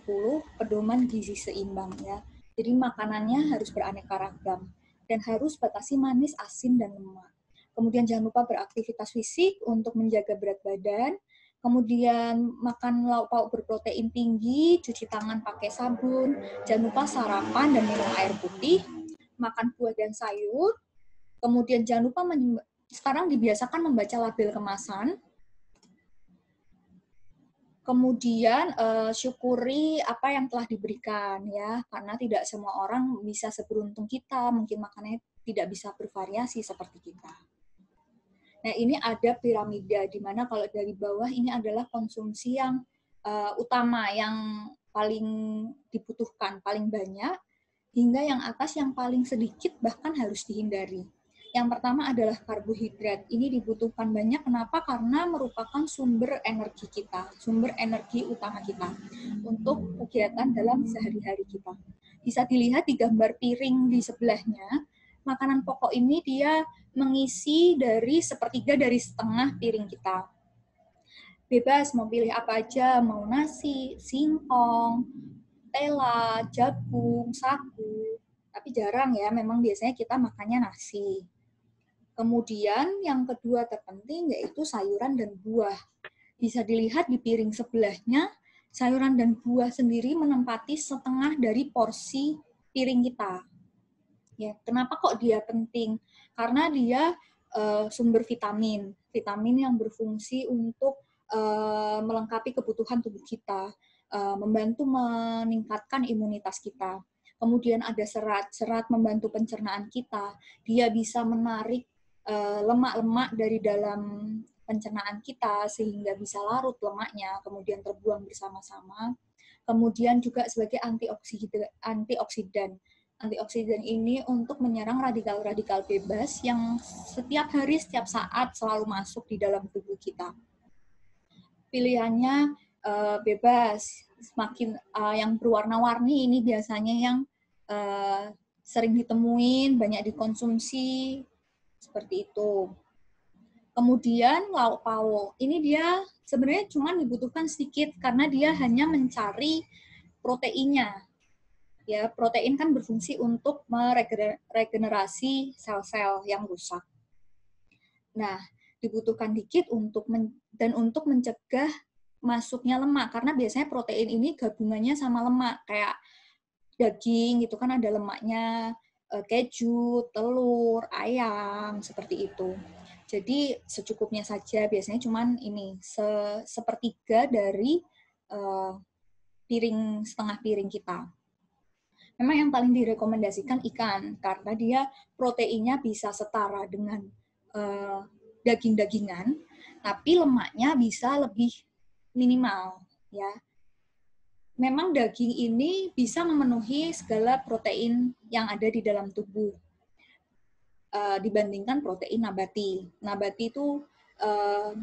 pedoman gizi seimbang ya. Jadi makanannya harus beraneka ragam dan harus batasi manis, asin, dan lemak. Kemudian jangan lupa beraktivitas fisik untuk menjaga berat badan. Kemudian makan lauk pauk berprotein tinggi, cuci tangan pakai sabun, jangan lupa sarapan dan minum air putih, makan buah dan sayur. Kemudian jangan lupa sekarang dibiasakan membaca label kemasan. Kemudian syukuri apa yang telah diberikan ya, karena tidak semua orang bisa seberuntung kita, mungkin makanannya tidak bisa bervariasi seperti kita. Nah, ini ada piramida di mana kalau dari bawah ini adalah konsumsi yang utama, yang paling dibutuhkan, paling banyak, hingga yang atas yang paling sedikit bahkan harus dihindari. Yang pertama adalah karbohidrat. Ini dibutuhkan banyak. Kenapa? Karena merupakan sumber energi kita, sumber energi utama kita untuk kegiatan dalam sehari-hari kita. Bisa dilihat di gambar piring di sebelahnya, makanan pokok ini dia mengisi dari sepertiga dari setengah piring kita. Bebas mau pilih apa aja, mau nasi, singkong, tela, jagung, sagu. Tapi jarang ya, memang biasanya kita makannya nasi. Kemudian yang kedua terpenting yaitu sayuran dan buah. Bisa dilihat di piring sebelahnya, sayuran dan buah sendiri menempati setengah dari porsi piring kita. Ya, kenapa kok dia penting? Karena dia sumber vitamin yang berfungsi untuk melengkapi kebutuhan tubuh kita, membantu meningkatkan imunitas kita. Kemudian ada serat membantu pencernaan kita. Dia bisa menarik lemak-lemak dari dalam pencernaan kita sehingga bisa larut lemaknya, kemudian terbuang bersama-sama. Kemudian juga sebagai antioksidan. Antioksidan ini untuk menyerang radikal-radikal bebas yang setiap hari, setiap saat selalu masuk di dalam tubuh kita. Pilihannya bebas, semakin yang berwarna-warni ini biasanya yang sering ditemuin, banyak dikonsumsi, seperti itu. Kemudian lauk pauk. Ini dia sebenarnya cuma dibutuhkan sedikit karena dia hanya mencari proteinnya. Ya, protein kan berfungsi untuk meregenerasi sel-sel yang rusak. Nah, dibutuhkan dikit untuk untuk mencegah masuknya lemak karena biasanya protein ini gabungannya sama lemak kayak daging itu kan ada lemaknya, keju, telur, ayam, seperti itu. Jadi secukupnya saja, biasanya cuman ini, sepertiga dari setengah piring kita. Memang yang paling direkomendasikan ikan, karena dia proteinnya bisa setara dengan daging-dagingan, tapi lemaknya bisa lebih minimal. Ya. Memang daging ini bisa memenuhi segala protein yang ada di dalam tubuh dibandingkan protein nabati. Nabati itu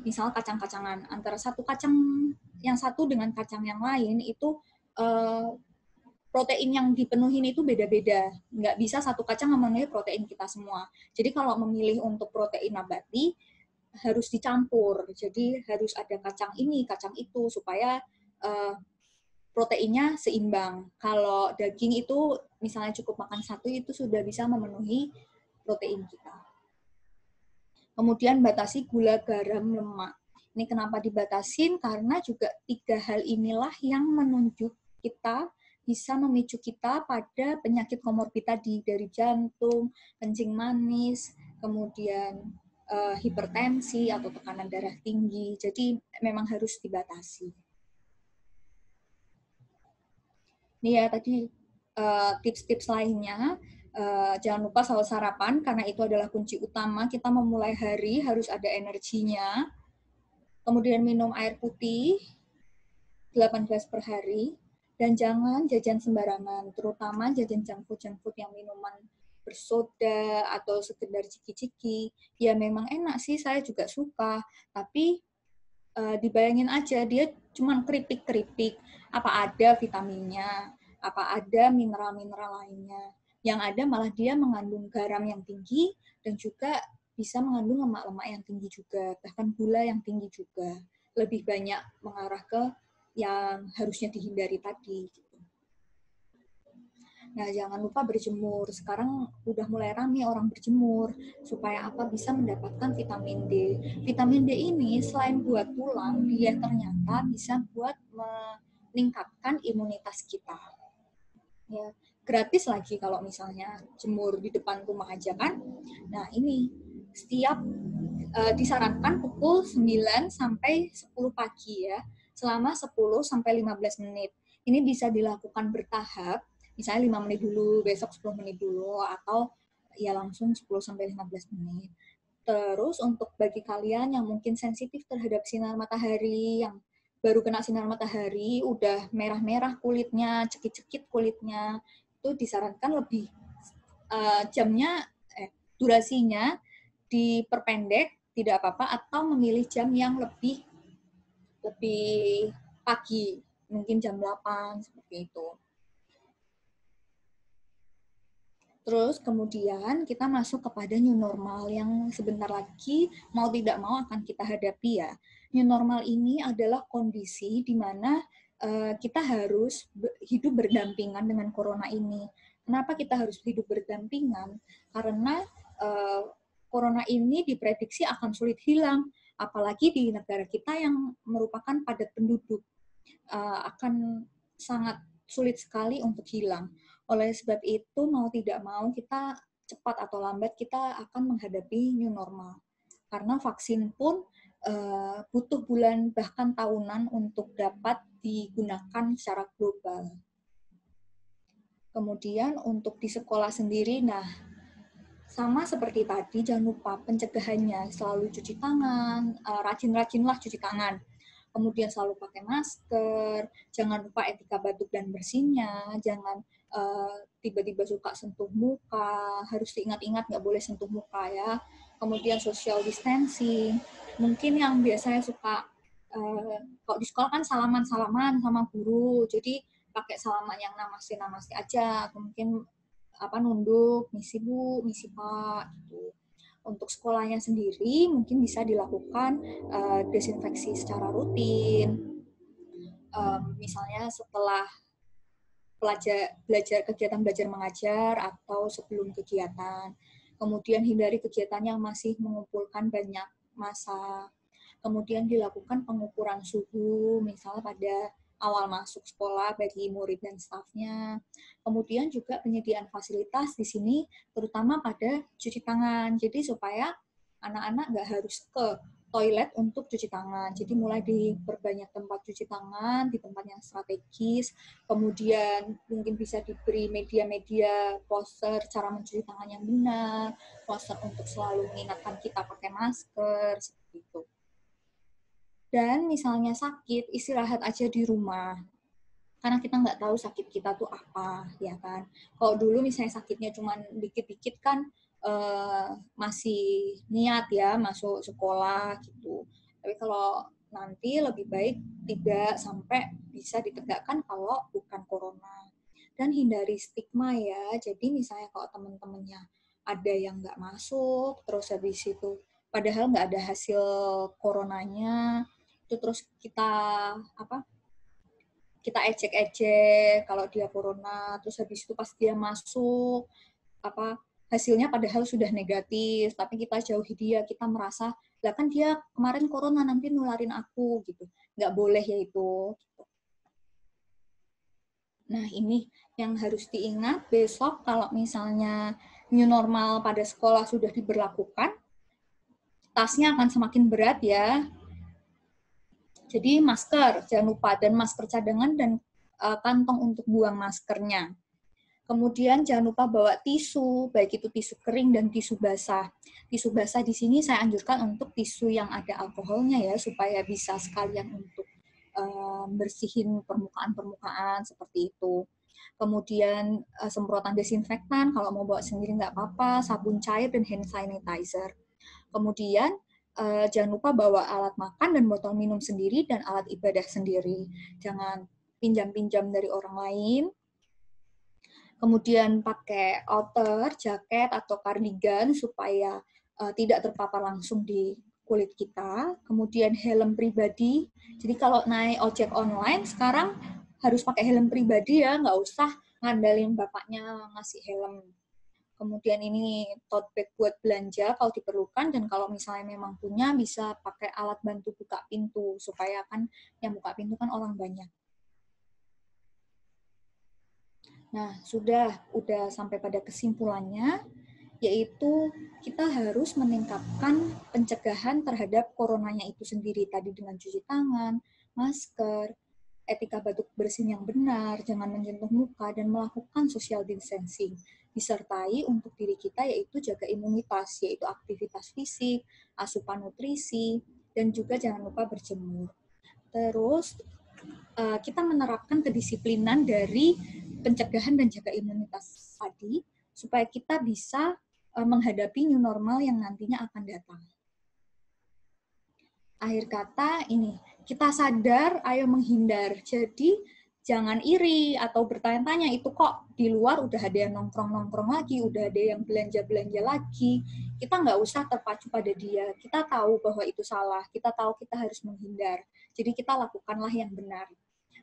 misal kacang-kacangan, antara satu kacang yang satu dengan kacang yang lain itu protein yang dipenuhin itu beda-beda. Nggak bisa satu kacang memenuhi protein kita semua. Jadi kalau memilih untuk protein nabati, harus dicampur. Jadi harus ada kacang ini, kacang itu, supaya proteinnya seimbang. Kalau daging itu misalnya cukup makan satu, itu sudah bisa memenuhi protein kita. Kemudian batasi gula, garam, lemak. Ini kenapa dibatasin? Karena juga 3 hal inilah yang menunjuk kita, bisa memicu kita pada penyakit komorbid tadi, dari jantung, kencing manis, kemudian hipertensi atau tekanan darah tinggi. Jadi memang harus dibatasi. Ini ya tadi tips-tips lainnya. Jangan lupa selalu sarapan, karena itu adalah kunci utama. Kita memulai hari harus ada energinya. Kemudian minum air putih 8 gelas per hari. Dan jangan jajan sembarangan, terutama jajan junk food yang minuman bersoda atau sekedar ciki-ciki. Ya memang enak sih, saya juga suka. Tapi dibayangin aja, dia cuma keripik-keripik. Apa ada vitaminnya? Apa ada mineral-mineral lainnya? Yang ada malah dia mengandung garam yang tinggi dan juga bisa mengandung lemak-lemak yang tinggi juga, bahkan gula yang tinggi juga. Lebih banyak mengarah ke yang harusnya dihindari tadi. Nah, jangan lupa berjemur. Sekarang udah mulai ramai orang berjemur. Supaya apa? Bisa mendapatkan vitamin D. Vitamin D ini selain buat tulang, dia ternyata bisa buat meningkatkan imunitas kita. Ya, gratis lagi kalau misalnya jemur di depan rumah aja kan. Nah, ini setiap disarankan pukul 9 sampai 10 pagi ya. Selama 10 sampai 15 menit. Ini bisa dilakukan bertahap. Misalnya 5 menit dulu, besok 10 menit dulu, atau ya langsung 10-15 menit. Terus untuk bagi kalian yang mungkin sensitif terhadap sinar matahari, yang baru kena sinar matahari, udah merah-merah kulitnya, cekit-cekit kulitnya, itu disarankan lebih durasinya diperpendek, tidak apa-apa, atau memilih jam yang lebih pagi, mungkin jam 8, seperti itu. Terus kemudian kita masuk kepada new normal yang sebentar lagi mau tidak mau akan kita hadapi ya. New normal ini adalah kondisi di mana kita harus hidup berdampingan dengan corona ini. Kenapa kita harus hidup berdampingan? Karena corona ini diprediksi akan sulit hilang, apalagi di negara kita yang merupakan padat penduduk. Akan sangat sulit sekali untuk hilang. Oleh sebab itu, mau tidak mau kita cepat atau lambat kita akan menghadapi new normal. Karena vaksin pun butuh bulan bahkan tahunan untuk dapat digunakan secara global. Kemudian untuk di sekolah sendiri, nah sama seperti tadi, jangan lupa pencegahannya, selalu cuci tangan, rajin-rajinlah cuci tangan. Kemudian selalu pakai masker, jangan lupa etika batuk dan bersihnya, jangan tiba-tiba suka sentuh muka, harus diingat-ingat nggak boleh sentuh muka ya. Kemudian social distancing, mungkin yang biasanya suka, kalau di sekolah kan salaman-salaman sama guru, jadi pakai salaman yang namaste-namaste aja, atau mungkin nunduk, misi bu, misi pak, gitu. Untuk sekolahnya sendiri mungkin bisa dilakukan desinfeksi secara rutin, misalnya setelah kegiatan belajar mengajar atau sebelum kegiatan. Kemudian hindari kegiatan yang masih mengumpulkan banyak massa. Kemudian dilakukan pengukuran suhu, misalnya pada awal masuk sekolah bagi murid dan stafnya. Kemudian juga penyediaan fasilitas di sini, terutama pada cuci tangan. Jadi supaya anak-anak nggak harus ke toilet untuk cuci tangan. Jadi mulai diperbanyak tempat cuci tangan di tempat yang strategis. Kemudian mungkin bisa diberi media-media poster cara mencuci tangan yang benar, poster untuk selalu mengingatkan kita pakai masker, seperti itu. Dan misalnya sakit, istirahat aja di rumah. Karena kita nggak tahu sakit kita tuh apa, ya kan. Kalau dulu misalnya sakitnya cuma dikit-dikit kan, masih niat ya masuk sekolah gitu. Tapi kalau nanti lebih baik tidak sampai bisa ditegakkan kalau bukan corona. dan hindari stigma ya. Jadi misalnya kalau teman-temannya ada yang nggak masuk, terus habis itu padahal nggak ada hasil coronanya, itu terus kita ejek-ejek kalau dia corona, terus habis itu pas dia masuk hasilnya padahal sudah negatif, tapi kita jauhi dia, kita merasa lah kan dia kemarin corona nanti nularin aku gitu, nggak boleh ya itu. Nah ini yang harus diingat besok kalau misalnya new normal pada sekolah sudah diberlakukan, tasnya akan semakin berat ya. Jadi masker jangan lupa, dan masker cadangan dan kantong untuk buang maskernya. Kemudian jangan lupa bawa tisu, baik itu tisu kering dan tisu basah. Tisu basah di sini saya anjurkan untuk tisu yang ada alkoholnya ya, supaya bisa sekalian untuk bersihin permukaan-permukaan seperti itu. Kemudian semprotan desinfektan, kalau mau bawa sendiri nggak apa-apa, sabun cair dan hand sanitizer. Kemudian jangan lupa bawa alat makan dan botol minum sendiri dan alat ibadah sendiri. Jangan pinjam-pinjam dari orang lain. Kemudian pakai outer, jaket, atau kardigan supaya tidak terpapar langsung di kulit kita. Kemudian helm pribadi. Jadi kalau naik ojek online sekarang harus pakai helm pribadi ya, nggak usah ngandalin bapaknya ngasih helm. Kemudian ini tote bag buat belanja kalau diperlukan, dan kalau misalnya memang punya bisa pakai alat bantu buka pintu supaya kan yang buka pintu kan orang banyak. Nah, sudah sampai pada kesimpulannya, yaitu kita harus meningkatkan pencegahan terhadap coronanya itu sendiri, tadi dengan cuci tangan, masker, etika batuk bersin yang benar, jangan menyentuh muka, dan melakukan social distancing. Disertai untuk diri kita yaitu jaga imunitas, yaitu aktivitas fisik, asupan nutrisi, dan juga jangan lupa berjemur. Terus, kita menerapkan kedisiplinan dari pencegahan dan jaga imunitas tadi, supaya kita bisa menghadapi new normal yang nantinya akan datang. Akhir kata ini, kita sadar, ayo menghindar. Jadi, jangan iri atau bertanya-tanya, itu kok di luar udah ada yang nongkrong-nongkrong lagi, udah ada yang belanja-belanja lagi. Kita nggak usah terpacu pada dia. Kita tahu bahwa itu salah, kita tahu kita harus menghindar. Jadi, kita lakukanlah yang benar.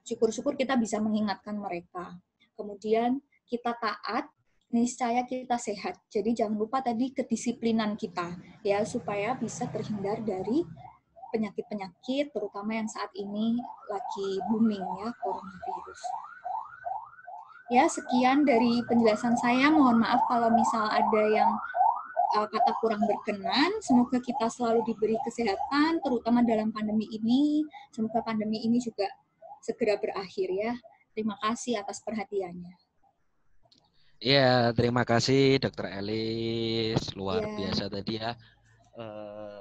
Syukur-syukur kita bisa mengingatkan mereka. Kemudian kita taat, niscaya kita sehat. Jadi jangan lupa tadi kedisiplinan kita ya, supaya bisa terhindar dari penyakit-penyakit terutama yang saat ini lagi booming ya, coronavirus. Ya, sekian dari penjelasan saya. Mohon maaf kalau misal ada yang kata kurang berkenan. Semoga kita selalu diberi kesehatan terutama dalam pandemi ini. Semoga pandemi ini juga segera berakhir ya. Terima kasih atas perhatiannya. Iya, terima kasih Dr. Elis. Luar biasa tadi ya.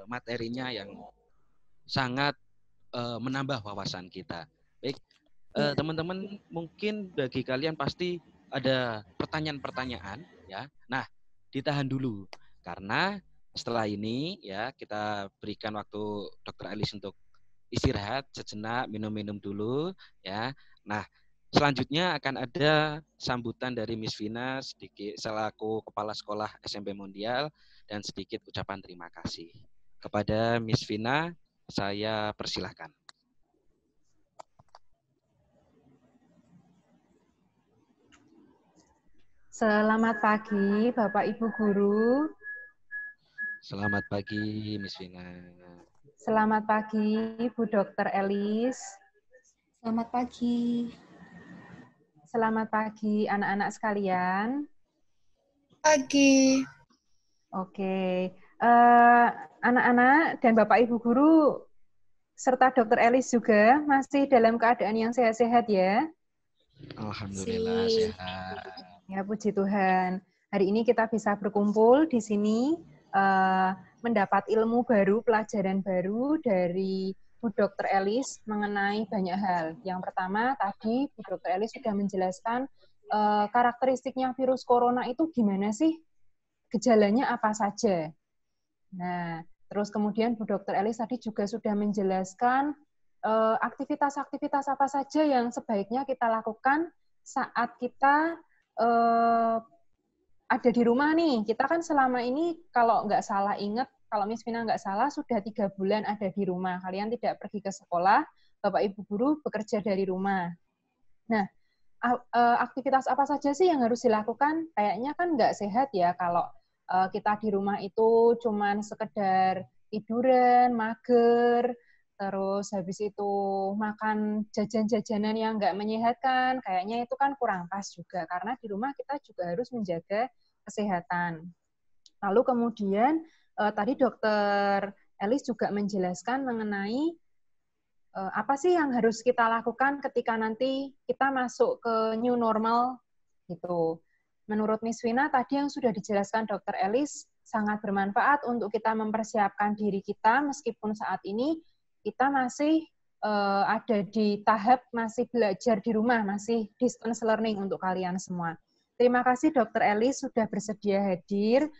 Materinya yang sangat menambah wawasan kita. Baik, teman-teman, mungkin bagi kalian pasti ada pertanyaan-pertanyaan ya. Nah, ditahan dulu karena setelah ini ya kita berikan waktu Dr. Elis untuk istirahat sejenak, minum-minum dulu ya. Nah, selanjutnya akan ada sambutan dari Miss Vina sedikit selaku Kepala Sekolah SMP Mondial dan sedikit ucapan terima kasih. Kepada Miss Vina, saya persilahkan. Selamat pagi Bapak Ibu Guru. Selamat pagi Miss Vina. Selamat pagi Bu Dr. Elis. Selamat pagi. Selamat pagi anak-anak sekalian. Pagi. Oke, anak-anak dan Bapak Ibu Guru serta Dr. Elis juga masih dalam keadaan yang sehat-sehat ya? Alhamdulillah sehat. Ya, puji Tuhan. Hari ini kita bisa berkumpul di sini mendapat ilmu baru, pelajaran baru dari Bu Dr. Elis mengenai banyak hal. Yang pertama tadi Bu Dr. Elis sudah menjelaskan karakteristiknya virus corona itu gimana sih? Gejalanya apa saja? Nah, terus kemudian Bu Dr. Elis tadi juga sudah menjelaskan aktivitas-aktivitas apa saja yang sebaiknya kita lakukan saat kita ada di rumah nih, kita kan selama ini kalau nggak salah ingat, kalau Miss Vina nggak salah sudah 3 bulan ada di rumah. Kalian tidak pergi ke sekolah, Bapak Ibu guru bekerja dari rumah. Nah, aktivitas apa saja sih yang harus dilakukan? Kayaknya kan nggak sehat ya kalau kita di rumah itu cuman sekedar tiduran, mager, terus habis itu makan jajan-jajanan yang nggak menyehatkan, kayaknya itu kan kurang pas juga, karena di rumah kita juga harus menjaga kesehatan. Lalu kemudian tadi Dokter Elis juga menjelaskan mengenai apa sih yang harus kita lakukan ketika nanti kita masuk ke new normal gitu. Menurut Miss Vina tadi yang sudah dijelaskan Dokter Elis sangat bermanfaat untuk kita mempersiapkan diri kita meskipun saat ini kita masih ada di tahap masih belajar di rumah, masih distance learning untuk kalian semua. Terima kasih Dokter Elis sudah bersedia hadir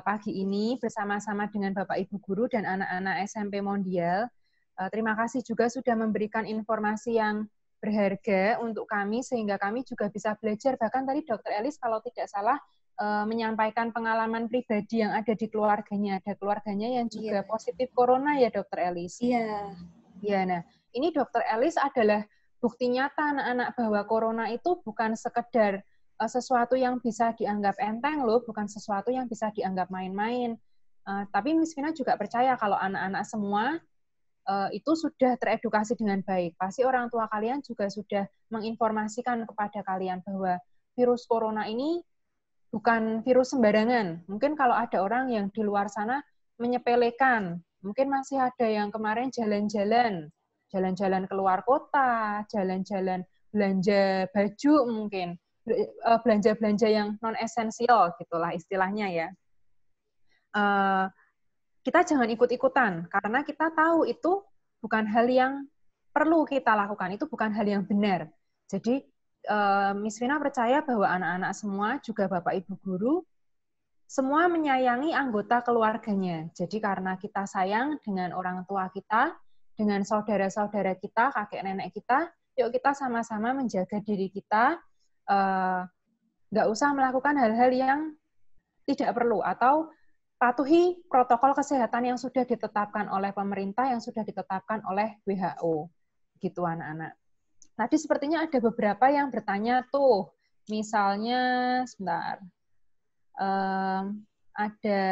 pagi ini bersama-sama dengan Bapak Ibu Guru dan anak-anak SMP Mondial. Terima kasih juga sudah memberikan informasi yang berharga untuk kami, sehingga kami juga bisa belajar. Bahkan tadi Dokter Elis kalau tidak salah menyampaikan pengalaman pribadi yang ada di keluarganya. Ada keluarganya yang juga positif corona ya Dokter Elis? Iya. Ya, nah ini Dokter Elis adalah bukti nyata anak-anak bahwa corona itu bukan sekedar sesuatu yang bisa dianggap enteng loh, bukan sesuatu yang bisa dianggap main-main. Tapi Miss Vina juga percaya kalau anak-anak semua itu sudah teredukasi dengan baik. Pasti orang tua kalian juga sudah menginformasikan kepada kalian bahwa virus corona ini bukan virus sembarangan. Mungkin kalau ada orang yang di luar sana menyepelekan, mungkin masih ada yang kemarin jalan-jalan keluar kota, jalan-jalan belanja baju mungkin, belanja-belanja yang non-esensial gitulah istilahnya ya. Kita jangan ikut-ikutan, karena kita tahu itu bukan hal yang perlu kita lakukan, itu bukan hal yang benar. Jadi, Miss Vina percaya bahwa anak-anak semua, juga Bapak Ibu Guru, semua menyayangi anggota keluarganya. Jadi karena kita sayang dengan orang tua kita, dengan saudara-saudara kita, kakek nenek kita, yuk kita sama-sama menjaga diri kita, nggak usah melakukan hal-hal yang tidak perlu, atau patuhi protokol kesehatan yang sudah ditetapkan oleh pemerintah, yang sudah ditetapkan oleh WHO. Gitu anak-anak. Tadi sepertinya ada beberapa yang bertanya tuh, misalnya, sebentar, ada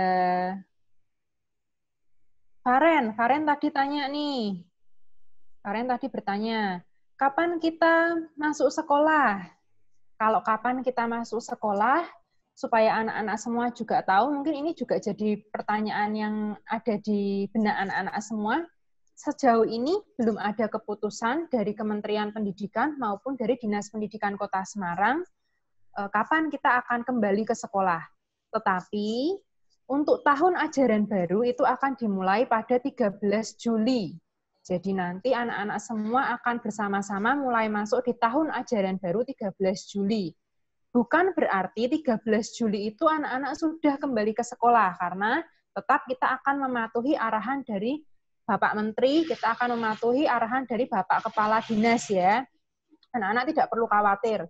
Faren tadi tanya nih, Faren tadi bertanya, kapan kita masuk sekolah? Kalau kapan kita masuk sekolah, supaya anak-anak semua juga tahu, mungkin ini juga jadi pertanyaan yang ada di benak anak-anak semua. Sejauh ini belum ada keputusan dari Kementerian Pendidikan maupun dari Dinas Pendidikan Kota Semarang kapan kita akan kembali ke sekolah. Tetapi untuk tahun ajaran baru itu akan dimulai pada 13 Juli. Jadi nanti anak-anak semua akan bersama-sama mulai masuk di tahun ajaran baru 13 Juli. Bukan berarti 13 Juli itu anak-anak sudah kembali ke sekolah, karena tetap kita akan mematuhi arahan dari Bapak Menteri, kita akan mematuhi arahan dari Bapak Kepala Dinas ya. Anak-anak tidak perlu khawatir.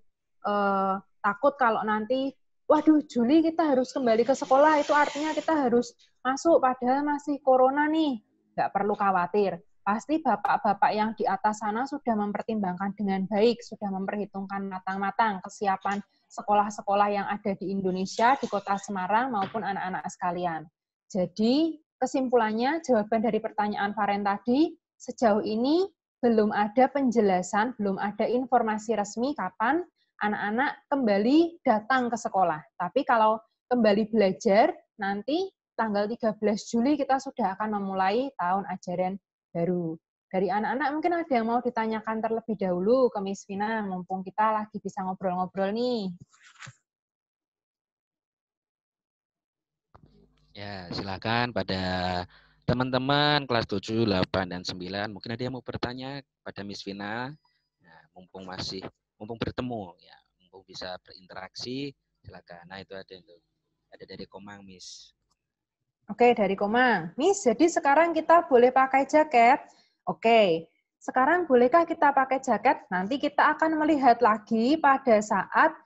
Takut kalau nanti, waduh Juli kita harus kembali ke sekolah, itu artinya kita harus masuk padahal masih corona nih. Nggak perlu khawatir. Pasti bapak-bapak yang di atas sana sudah mempertimbangkan dengan baik, sudah memperhitungkan matang-matang kesiapan sekolah-sekolah yang ada di Indonesia, di Kota Semarang, maupun anak-anak sekalian. Jadi, kesimpulannya, jawaban dari pertanyaan Faren tadi, sejauh ini belum ada penjelasan, belum ada informasi resmi kapan anak-anak kembali datang ke sekolah. Tapi kalau kembali belajar, nanti tanggal 13 Juli kita sudah akan memulai tahun ajaran baru. Dari anak-anak mungkin ada yang mau ditanyakan terlebih dahulu ke Miss Vina, mumpung kita lagi bisa ngobrol-ngobrol nih. Ya, silakan pada teman-teman kelas 7, 8, dan 9. Mungkin ada yang mau bertanya pada Miss Vina. Nah, mumpung bertemu, ya, mumpung bisa berinteraksi, silakan. Nah, itu ada dari Komang, Miss. Oke, dari Komang. Miss, jadi sekarang kita boleh pakai jaket. Oke, sekarang bolehkah kita pakai jaket? Nanti kita akan melihat lagi pada saat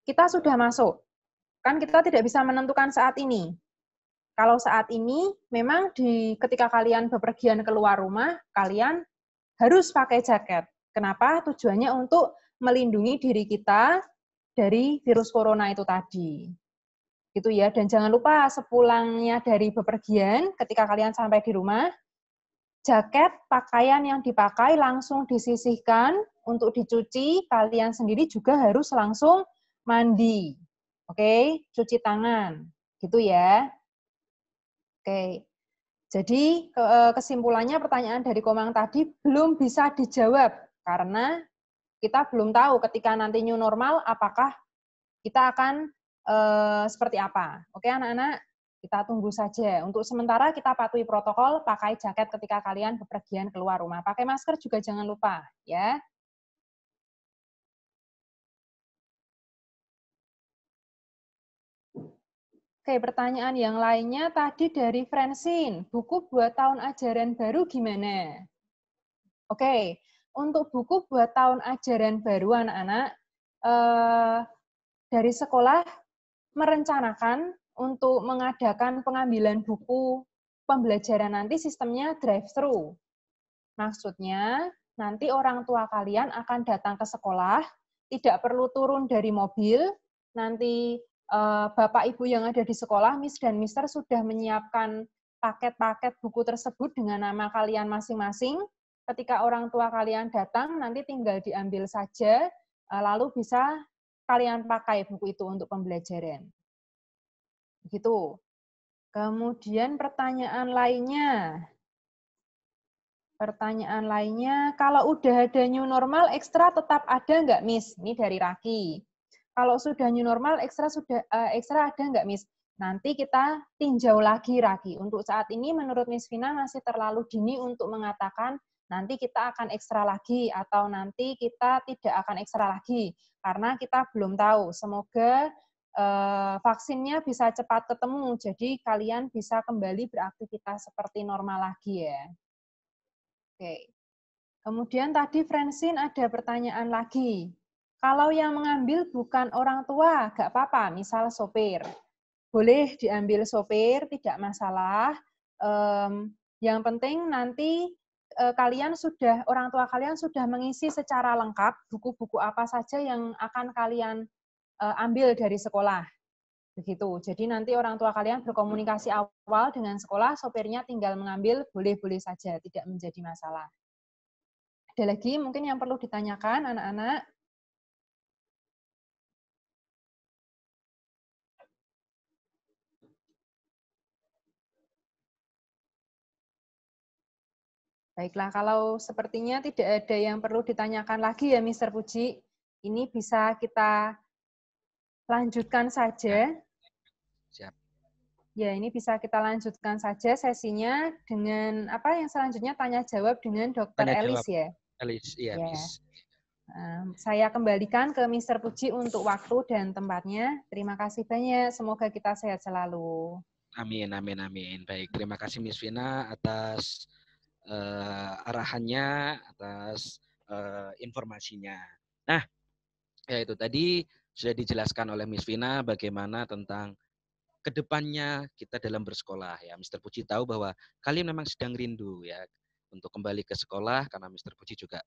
kita sudah masuk. Kan kita tidak bisa menentukan saat ini. Kalau saat ini, memang ketika kalian bepergian keluar rumah, kalian harus pakai jaket. Kenapa? Tujuannya untuk melindungi diri kita dari virus corona itu tadi. Gitu ya. Dan jangan lupa sepulangnya dari bepergian, ketika kalian sampai di rumah, jaket, pakaian yang dipakai langsung disisihkan untuk dicuci, kalian sendiri juga harus langsung mandi. Oke, cuci tangan. Gitu ya. Oke, jadi kesimpulannya pertanyaan dari Komang tadi belum bisa dijawab karena kita belum tahu ketika nanti new normal apakah kita akan seperti apa. Oke anak-anak, kita tunggu saja. Untuk sementara kita patuhi protokol, pakai jaket ketika kalian bepergian keluar rumah. Pakai masker juga jangan lupa, ya. Oke, pertanyaan yang lainnya tadi dari Francine. Buku buat tahun ajaran baru gimana? Oke, untuk buku buat tahun ajaran baru anak-anak, dari sekolah merencanakan untuk mengadakan pengambilan buku pembelajaran nanti sistemnya drive-thru. Maksudnya, nanti orang tua kalian akan datang ke sekolah, tidak perlu turun dari mobil, nanti Bapak Ibu yang ada di sekolah, Miss dan Mister sudah menyiapkan paket-paket buku tersebut dengan nama kalian masing-masing. Ketika orang tua kalian datang, nanti tinggal diambil saja, lalu bisa kalian pakai buku itu untuk pembelajaran. Begitu. Kemudian pertanyaan lainnya. Kalau udah ada new normal, ekstra tetap ada nggak, Miss? Ini dari Raki. Kalau sudah new normal, ekstra ada nggak, Miss? Nanti kita tinjau lagi, Raki. Untuk saat ini, menurut Miss Vina, masih terlalu dini untuk mengatakan nanti kita akan ekstra lagi, atau nanti kita tidak akan ekstra lagi. Karena kita belum tahu. Semoga vaksinnya bisa cepat ketemu, jadi kalian bisa kembali beraktivitas seperti normal lagi ya. Oke. Kemudian tadi Francine ada pertanyaan lagi. Kalau yang mengambil bukan orang tua, nggak apa-apa, misal sopir. Boleh diambil sopir, tidak masalah. Yang penting nanti orang tua kalian sudah mengisi secara lengkap buku-buku apa saja yang akan kalian ambil dari sekolah. Begitu. Jadi nanti orang tua kalian berkomunikasi awal dengan sekolah, sopirnya tinggal mengambil, boleh-boleh saja, tidak menjadi masalah. Ada lagi mungkin yang perlu ditanyakan, anak-anak? Baiklah, kalau sepertinya tidak ada yang perlu ditanyakan lagi ya, Mr. Puji. Ini bisa kita lanjutkan saja. Siap. Ya, ini bisa kita lanjutkan saja sesinya dengan apa yang selanjutnya tanya jawab dengan Dr. Elis ya. Elis, iya, ya. Miss. Saya kembalikan ke Mr. Puji untuk waktu dan tempatnya. Terima kasih banyak. Semoga kita sehat selalu. Amin, amin, amin. Baik, terima kasih Miss Vina atas arahannya, atas informasinya. Nah, ya itu tadi sudah dijelaskan oleh Miss Vina bagaimana tentang kedepannya kita dalam bersekolah ya. Mr. Puji tahu bahwa kalian memang sedang rindu ya untuk kembali ke sekolah karena Mr. Puji juga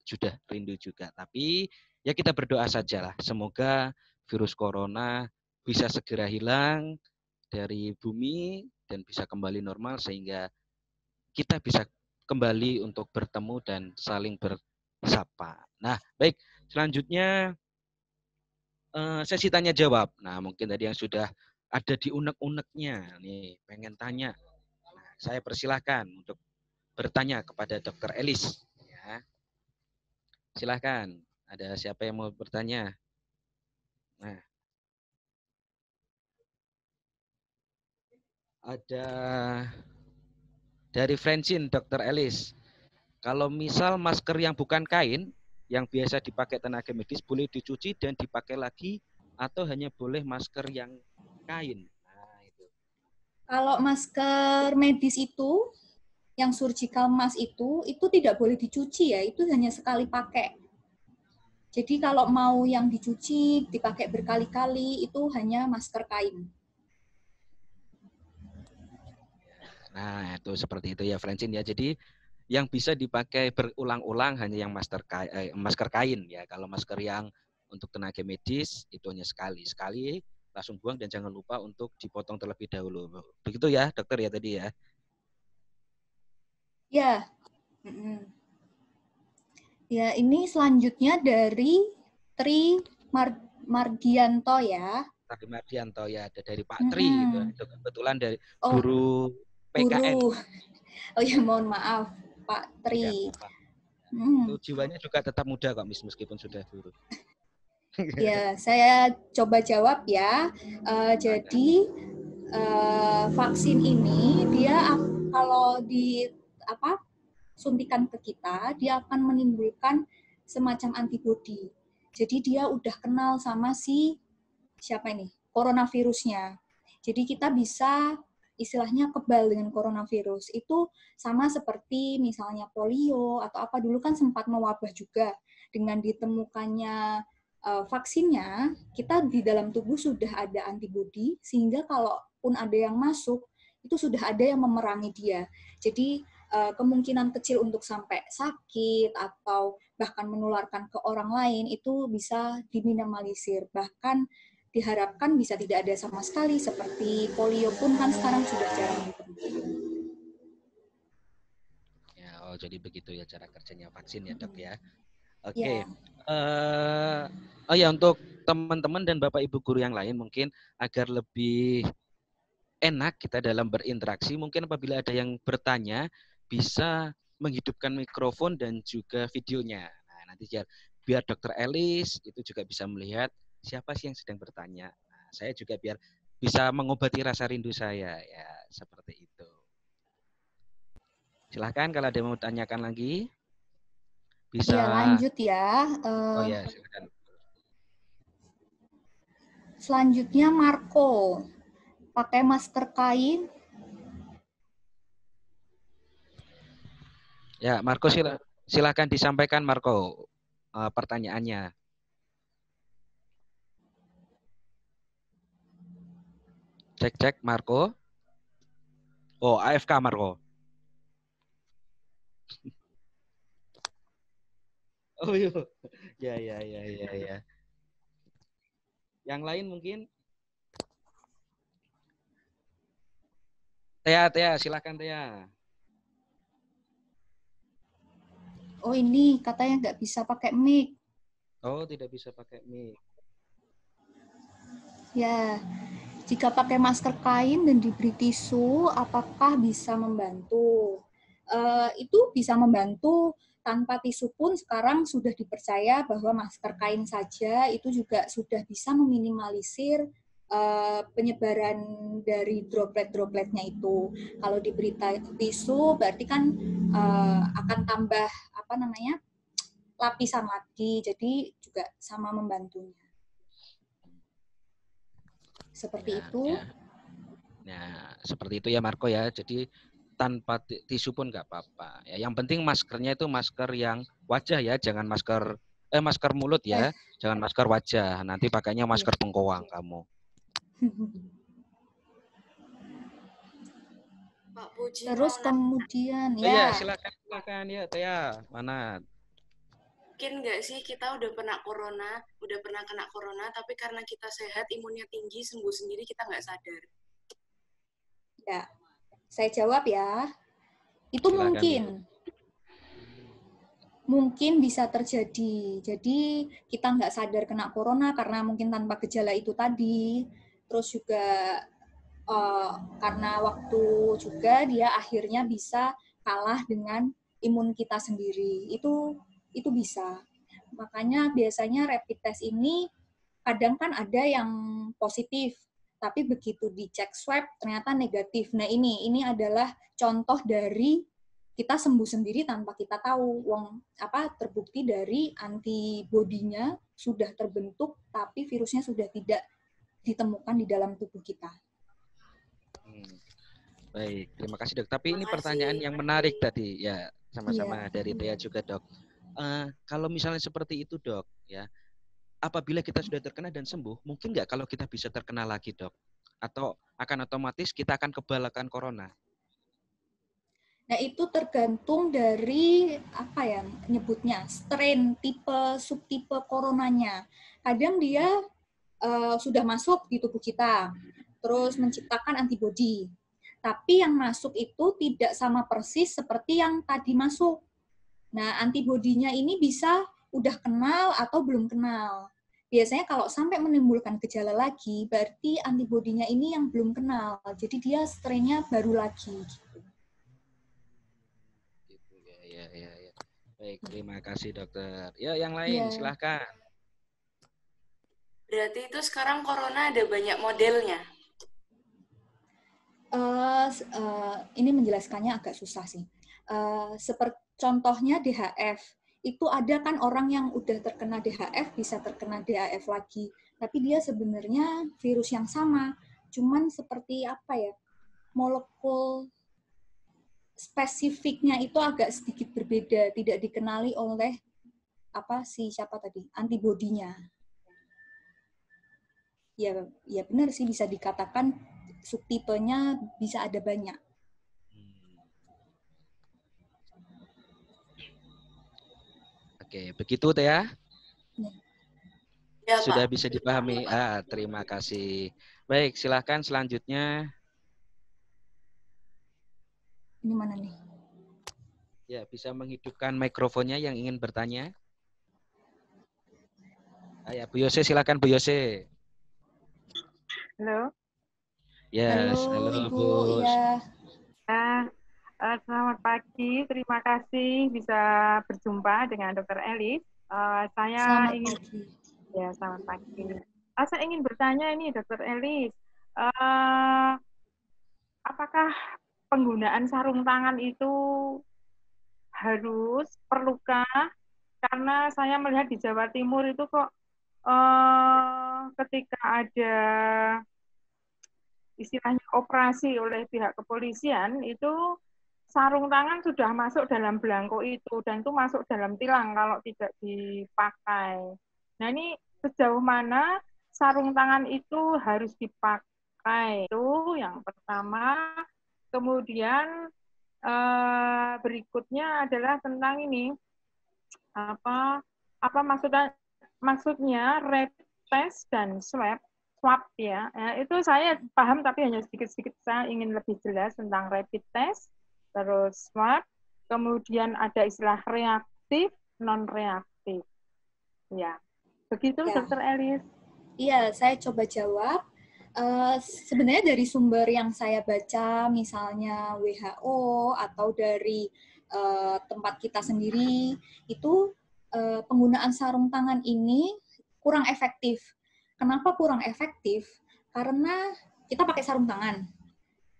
sudah rindu juga. Tapi ya kita berdoa sajalah semoga virus corona bisa segera hilang dari bumi dan bisa kembali normal sehingga kita bisa kembali untuk bertemu dan saling bersapa. Nah, baik, selanjutnya sesi tanya jawab. Nah, mungkin tadi yang sudah ada di unek-uneknya nih, pengen tanya. Nah, saya persilahkan untuk bertanya kepada Dr. Elis. Ya. Silahkan, ada siapa yang mau bertanya? Nah, ada dari Francine, Dr. Elis. Kalau misal masker yang bukan kain, yang biasa dipakai tenaga medis, boleh dicuci dan dipakai lagi, atau hanya boleh masker yang kain? Nah, itu. Kalau masker medis itu yang surgical mask itu tidak boleh dicuci ya, itu hanya sekali pakai. Jadi kalau mau yang dicuci, dipakai berkali-kali, itu hanya masker kain. Nah, itu seperti itu ya, Francine ya. Jadi yang bisa dipakai berulang-ulang hanya yang masker kain ya. Kalau masker yang untuk tenaga medis itu hanya sekali. Sekali langsung buang dan jangan lupa untuk dipotong terlebih dahulu. Begitu ya, dokter ya tadi ya. Ya. Ya, ini selanjutnya dari Tri Mardianto ya. Tri Mardianto ya, ada dari Pak Tri gitu. Itu kebetulan dari guru PKN. Guru. Oh ya, mohon maaf Pak Tri. Itu jiwanya juga tetap muda kok meskipun sudah guru. Ya, saya coba jawab ya. Jadi vaksin ini dia kalau suntikan ke kita, dia akan menimbulkan semacam antibodi. Jadi dia udah kenal sama coronavirusnya. Jadi kita bisa istilahnya kebal dengan coronavirus. Itu sama seperti misalnya polio atau apa, dulu kan sempat mewabah juga. Dengan ditemukannya vaksinnya, kita di dalam tubuh sudah ada antibodi, sehingga kalaupun ada yang masuk, itu sudah ada yang memerangi dia. Jadi kemungkinan kecil untuk sampai sakit atau bahkan menularkan ke orang lain itu bisa diminimalisir. Bahkan diharapkan bisa tidak ada sama sekali, seperti polio pun kan sekarang sudah jarang ditemukan. Ya, jadi begitu ya cara kerjanya vaksin ya, Dok ya. Oke. Ya. Untuk teman-teman dan Bapak Ibu guru yang lain mungkin agar lebih enak kita dalam berinteraksi, mungkin apabila ada yang bertanya bisa menghidupkan mikrofon dan juga videonya. Nah, nanti biar Dr. Elis itu juga bisa melihat siapa sih yang sedang bertanya. Nah, saya juga biar bisa mengobati rasa rindu saya ya, seperti itu. Silahkan kalau ada yang mau tanyakan lagi. Bisa. Ya, lanjut ya. Ya, silakan. Selanjutnya Marco. Pakai masker kain. Ya, Marco silakan disampaikan Marco pertanyaannya. Cek Marco. Oh, AFK Marco. Oh iya. Ya. Yang lain mungkin? Tea, silakan Tea. Oh ini katanya nggak bisa pakai mic. Oh, tidak bisa pakai mic. Ya, jika pakai masker kain dan diberi tisu, apakah bisa membantu? Itu bisa membantu. Tanpa tisu pun sekarang sudah dipercaya bahwa masker kain saja itu juga sudah bisa meminimalisir penyebaran dari droplet-dropletnya itu. Kalau diberi tisu berarti kan akan tambah lapisan lagi, jadi juga sama membantunya. Seperti itu. Nah, seperti itu ya Marco ya. Jadi tanpa tisu pun nggak apa-apa. Ya, yang penting maskernya itu masker yang wajah ya, jangan masker mulut ya, jangan masker wajah. Nanti pakainya masker pengkoang kamu. Pak Puji. Terus kemudian ya. Silakan ya, Tea. Mana? Mungkin nggak sih kita udah pernah kena corona, tapi karena kita sehat, imunnya tinggi, sembuh sendiri, kita nggak sadar. Ya, saya jawab ya. Itu silakan, mungkin bisa terjadi. Jadi kita nggak sadar kena corona karena mungkin tanpa gejala itu tadi. Terus juga karena waktu juga dia akhirnya bisa kalah dengan imun kita sendiri. Itu bisa. Makanya biasanya rapid test ini kadang kan ada yang positif, tapi begitu dicek swab ternyata negatif. Nah ini adalah contoh dari kita sembuh sendiri tanpa kita tahu. Terbukti dari antibodinya sudah terbentuk, tapi virusnya sudah tidak ditemukan di dalam tubuh kita. Baik, terima kasih dok. Tapi ini Terima pertanyaan kasih. yang menarik tadi, ya sama-sama Iya. dari Tia juga dok. Kalau misalnya seperti itu dok, ya apabila kita sudah terkena dan sembuh, mungkin nggak kalau kita bisa terkena lagi dok? Atau akan otomatis kita akan kebal akan corona? Nah, itu tergantung dari apa ya nyebutnya, strain, tipe, subtipe coronanya. Kadang dia sudah masuk di tubuh kita, terus menciptakan antibodi. Tapi yang masuk itu tidak sama persis seperti yang tadi masuk. Nah, antibodinya ini bisa udah kenal atau belum kenal. Biasanya kalau sampai menimbulkan gejala lagi, berarti antibodinya ini yang belum kenal. Jadi dia strainnya baru lagi. Gitu ya. Baik, terima kasih dokter. Ya, yang lain Iya. silahkan. Berarti itu sekarang corona ada banyak modelnya. Ini menjelaskannya agak susah sih. Seperti contohnya DHF, itu ada kan orang yang udah terkena DHF bisa terkena DHF lagi, tapi dia sebenarnya virus yang sama, cuman seperti apa ya, molekul spesifiknya itu agak sedikit berbeda, tidak dikenali oleh siapa tadi, antibodinya. Ya benar sih bisa dikatakan subtipenya bisa ada banyak. Oke, begitu Teh ya? Ya, Sudah Pak. bisa dipahami. Terima kasih. Baik, silahkan selanjutnya. Ini mana nih? Ya, bisa menghidupkan mikrofonnya yang ingin bertanya. Ya, Bu Yose, silakan Bu Yose. Halo. Yes, halo Ibu. Bu. Ya. Selamat pagi, terima kasih bisa berjumpa dengan Dr. Elis. Selamat pagi. Ya, selamat pagi. Saya ingin bertanya ini, Dr. Elis, apakah penggunaan sarung tangan itu perlukah? Karena saya melihat di Jawa Timur itu kok ketika ada istilahnya operasi oleh pihak kepolisian, itu sarung tangan sudah masuk dalam belangko itu, dan itu masuk dalam tilang kalau tidak dipakai. Nah, ini sejauh mana sarung tangan itu harus dipakai? Itu yang pertama. Kemudian berikutnya adalah tentang ini, apa maksudnya rapid test dan swab ya. Itu saya paham tapi hanya sedikit-sedikit, saya ingin lebih jelas tentang rapid test, terus swab, kemudian ada istilah reaktif, non reaktif. Ya. Begitu ya. Dr. Elis. Iya, saya coba jawab. Sebenarnya dari sumber yang saya baca, misalnya WHO atau dari tempat kita sendiri, itu penggunaan sarung tangan ini kurang efektif. Kenapa kurang efektif? Karena kita pakai sarung tangan,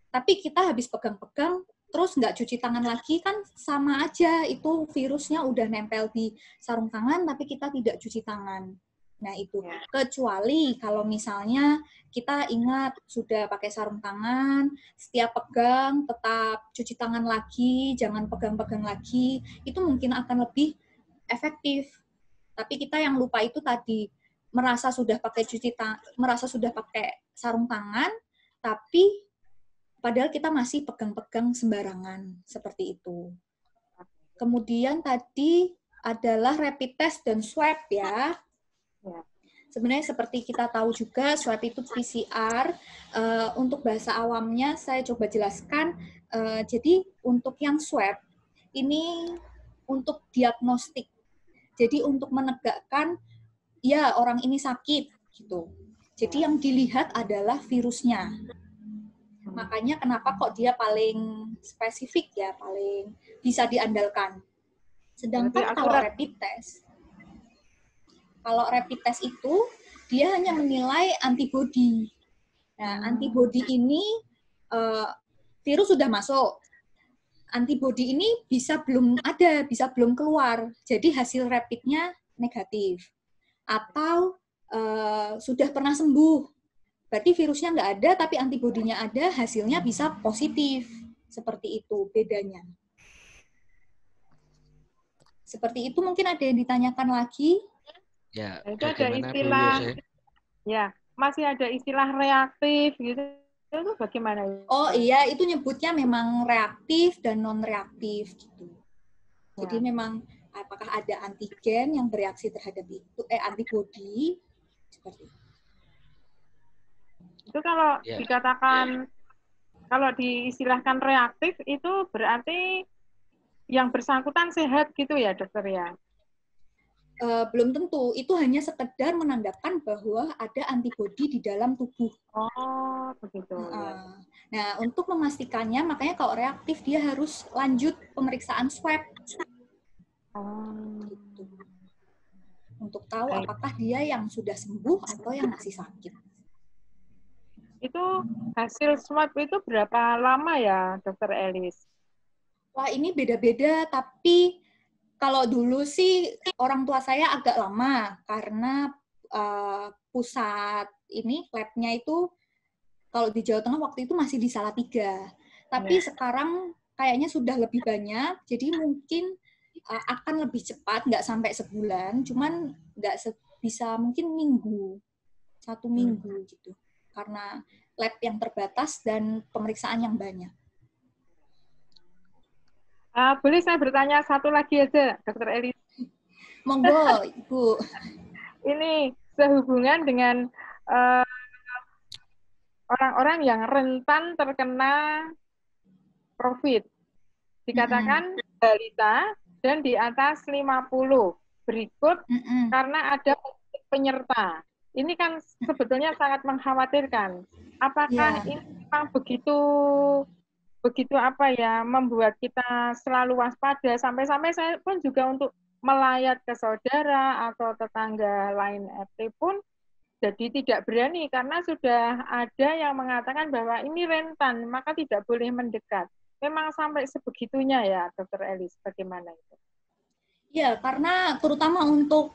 tapi kita habis pegang-pegang, terus nggak cuci tangan lagi, kan sama aja, itu virusnya udah nempel di sarung tangan, tapi kita tidak cuci tangan. Nah, itu. Kecuali kalau misalnya kita ingat sudah pakai sarung tangan, setiap pegang tetap cuci tangan lagi, jangan pegang-pegang lagi, itu mungkin akan lebih efektif. Tapi kita yang lupa itu tadi, merasa sudah pakai sarung tangan, tapi padahal kita masih pegang-pegang sembarangan, seperti itu. Kemudian tadi adalah rapid test dan swab ya. Sebenarnya seperti kita tahu juga, swab itu PCR. Untuk bahasa awamnya saya coba jelaskan. Jadi untuk yang swab, ini untuk diagnostik. Jadi untuk menegakkan, ya orang ini sakit, gitu. Jadi yang dilihat adalah virusnya. Makanya kenapa kok dia paling spesifik ya, paling bisa diandalkan. Sedangkan kalau rapid test itu dia hanya menilai antibodi. Nah, antibodi ini virus sudah masuk. Antibodi ini bisa belum ada, bisa belum keluar. Jadi hasil rapidnya negatif. Atau sudah pernah sembuh, berarti virusnya nggak ada, tapi antibodinya ada, hasilnya bisa positif. Seperti itu bedanya. Seperti itu mungkin ada yang ditanyakan lagi. Ya, Itu ada bagaimana Bu istilah, Yose? ya, masih ada istilah reaktif gitu. Itu bagaimana? Oh iya, itu nyebutnya memang reaktif dan non-reaktif gitu. Jadi memang apakah ada antigen yang bereaksi terhadap itu, antibodi seperti itu. Itu kalau Ya. dikatakan, kalau diistilahkan reaktif itu berarti yang bersangkutan sehat gitu ya dokter ya? Belum tentu, itu hanya sekedar menandakan bahwa ada antibodi di dalam tubuh. Oh, begitu. Ya. Nah, untuk memastikannya, makanya kalau reaktif dia harus lanjut pemeriksaan swab. Gitu. Untuk tahu apakah dia yang sudah sembuh atau yang masih sakit. Itu hasil swab itu berapa lama ya, Dokter Elis? Wah, ini beda-beda, tapi kalau dulu sih orang tua saya agak lama karena pusat ini labnya itu kalau di Jawa Tengah waktu itu masih di Salatiga. Tapi sekarang kayaknya sudah lebih banyak, jadi mungkin akan lebih cepat, nggak sampai sebulan, cuman nggak bisa mungkin satu minggu gitu, karena lab yang terbatas dan pemeriksaan yang banyak. Boleh saya bertanya satu lagi aja, Dokter Elis? Monggo, Ibu. Ini sehubungan dengan orang-orang yang rentan terkena COVID. Dikatakan balita dan di atas 50 berikut karena ada penyerta. Ini kan sebetulnya sangat mengkhawatirkan. Apakah ini memang begitu apa ya, membuat kita selalu waspada, sampai-sampai saya pun juga untuk melayat ke saudara atau tetangga lain RT pun jadi tidak berani karena sudah ada yang mengatakan bahwa ini rentan, maka tidak boleh mendekat. Memang sampai sebegitunya ya, Dokter Elis, bagaimana itu? Ya, karena terutama untuk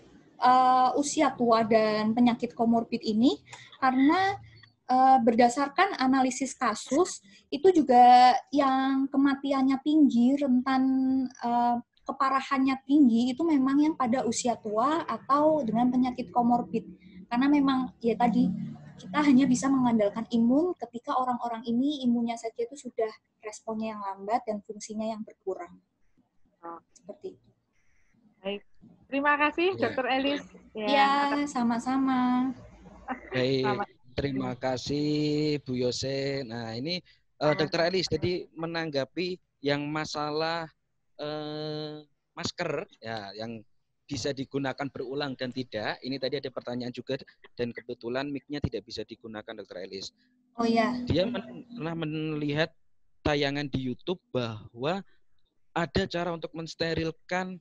usia tua dan penyakit komorbid ini, karena berdasarkan analisis kasus, itu juga yang kematiannya tinggi, rentan keparahannya tinggi, itu memang yang pada usia tua atau dengan penyakit komorbid. Karena memang, ya tadi, kita hanya bisa mengandalkan imun ketika orang-orang ini imunnya saja itu sudah responnya yang lambat dan fungsinya yang berkurang. Seperti itu. Baik. Terima kasih, Dokter Elis. Ya, sama-sama. Baik. Terima kasih Bu Yose. Nah ini Dokter Elis, jadi menanggapi yang masalah masker ya, yang bisa digunakan berulang dan tidak. Ini tadi ada pertanyaan juga dan kebetulan mic-nya tidak bisa digunakan, Dokter Elis. Oh ya. Dia pernah melihat tayangan di YouTube bahwa ada cara untuk mensterilkan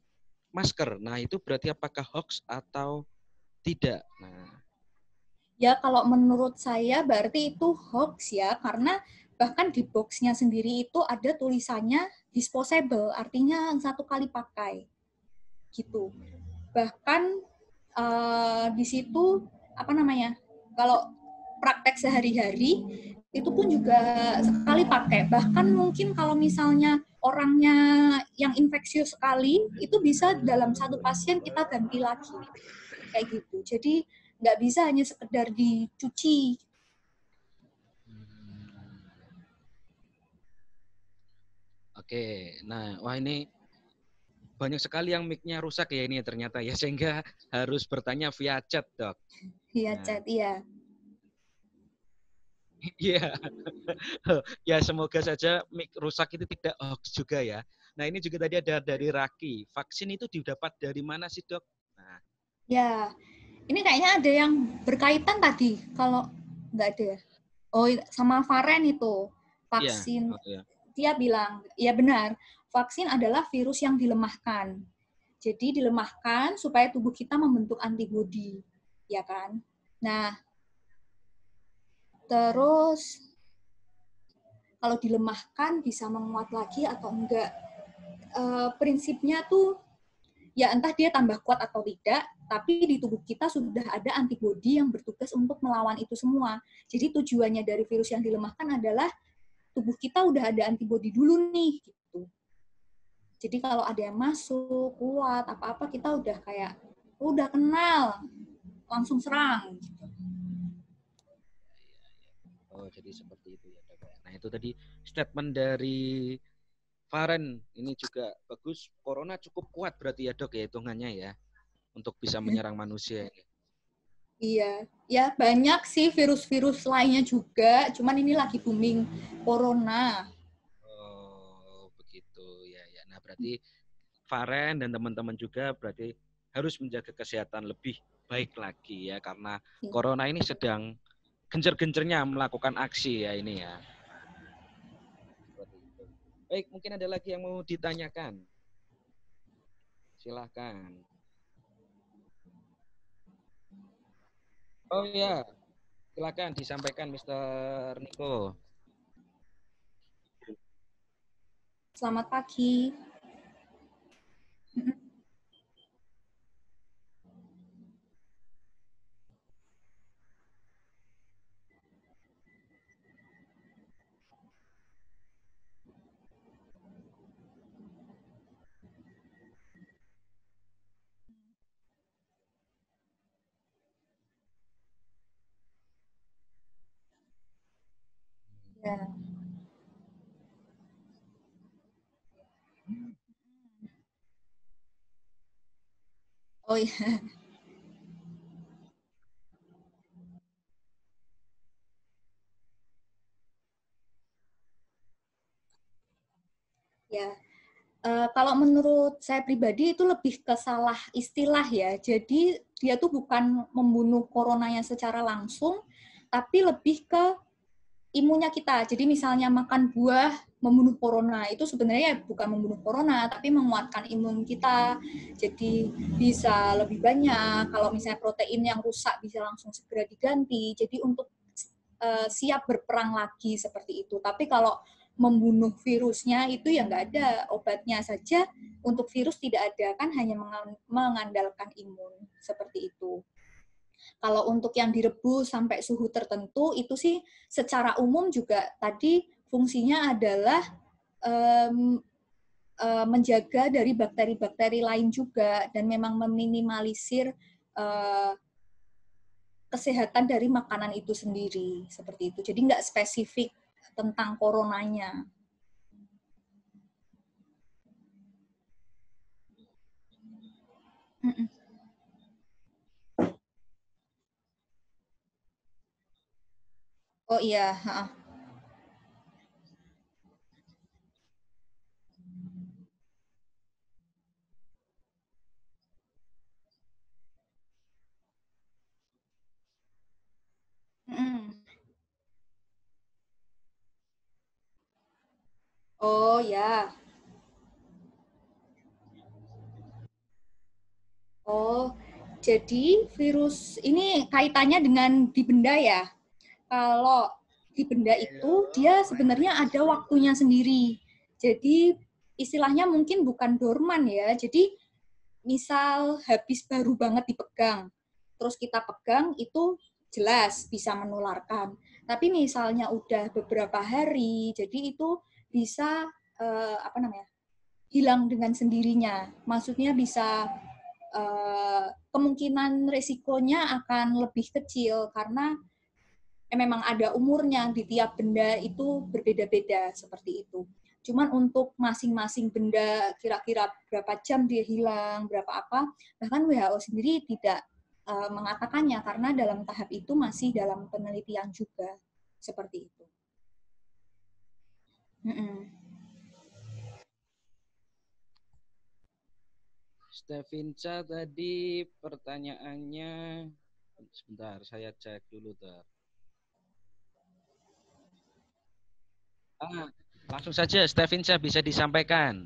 masker. Nah itu berarti apakah hoax atau tidak? Nah. Ya, kalau menurut saya berarti itu hoax ya, karena bahkan di box-nya sendiri itu ada tulisannya disposable, artinya satu kali pakai. Gitu. Bahkan di situ, kalau praktek sehari-hari, itu pun juga sekali pakai. Bahkan mungkin kalau misalnya orangnya yang infeksius sekali, itu bisa dalam satu pasien kita ganti lagi. Kayak gitu. Jadi, nggak bisa hanya sekedar dicuci. Oke, nah wah ini banyak sekali yang mic-nya rusak ya ini ternyata ya, sehingga harus bertanya via chat, Dok. Via chat, iya. Iya. Ya semoga saja mic rusak itu tidak hoax juga ya. Nah ini juga tadi ada dari Raki, vaksin itu didapat dari mana sih, Dok? Nah. Ya, ini kayaknya ada yang berkaitan tadi, kalau nggak ada. Oh, sama Varen itu, vaksin. Ya. Oh, ya. Dia bilang, ya benar, vaksin adalah virus yang dilemahkan. Jadi dilemahkan supaya tubuh kita membentuk antibodi, ya kan? Nah, terus kalau dilemahkan bisa menguat lagi atau enggak? Prinsipnya tuh ya entah dia tambah kuat atau tidak, tapi di tubuh kita sudah ada antibodi yang bertugas untuk melawan itu semua. Jadi tujuannya dari virus yang dilemahkan adalah tubuh kita udah ada antibodi dulu nih, gitu. Jadi kalau ada yang masuk, kuat, apa-apa kita udah kayak, udah kenal, langsung serang. Gitu. Oh, jadi seperti itu ya, Dok. Nah, itu tadi statement dari Faren. Ini juga bagus. Corona cukup kuat berarti ya, Dok, ya, hitungannya ya, untuk bisa menyerang manusia ini. Iya, ya banyak sih virus-virus lainnya juga, cuman ini lagi booming corona. Oh, begitu ya, ya. Nah, berarti Faren dan teman-teman juga berarti harus menjaga kesehatan lebih baik lagi ya, karena corona ini sedang gencer-gencernya melakukan aksi ya ini ya. Seperti itu. Baik, mungkin ada lagi yang mau ditanyakan. Silahkan. Oh ya, silakan disampaikan Mr. Niko. Selamat pagi. Ya. Oh iya. Ya. Kalau menurut saya pribadi itu lebih ke salah istilah ya. Jadi dia tuh bukan membunuh coronanya secara langsung, tapi lebih ke imunnya kita. Jadi misalnya makan buah membunuh corona, itu sebenarnya bukan membunuh corona, tapi menguatkan imun kita. Jadi bisa lebih banyak. Kalau misalnya protein yang rusak bisa langsung segera diganti. Jadi untuk siap berperang lagi seperti itu. Tapi kalau membunuh virusnya itu ya nggak ada, obatnya saja untuk virus tidak ada, kan hanya mengandalkan imun seperti itu. Kalau untuk yang direbus sampai suhu tertentu itu sih secara umum juga tadi fungsinya adalah menjaga dari bakteri-bakteri lain juga dan memang meminimalisir kesehatan dari makanan itu sendiri seperti itu. Jadi nggak spesifik tentang coronanya. Oh iya, oh ya. Oh, jadi virus ini kaitannya dengan di benda ya. Kalau di benda itu dia sebenarnya ada waktunya sendiri. Jadi istilahnya mungkin bukan dorman ya. Jadi misal habis baru banget dipegang, terus kita pegang itu jelas bisa menularkan. Tapi misalnya udah beberapa hari, jadi itu bisa hilang dengan sendirinya. Maksudnya bisa kemungkinan resikonya akan lebih kecil karena memang ada umurnya, di tiap benda itu berbeda-beda seperti itu. Cuman untuk masing-masing benda kira-kira berapa jam dia hilang, berapa apa, bahkan WHO sendiri tidak mengatakannya karena dalam tahap itu masih dalam penelitian juga seperti itu. Stevinca tadi pertanyaannya, sebentar saya cek dulu tuh. Langsung saja Stevinca bisa disampaikan.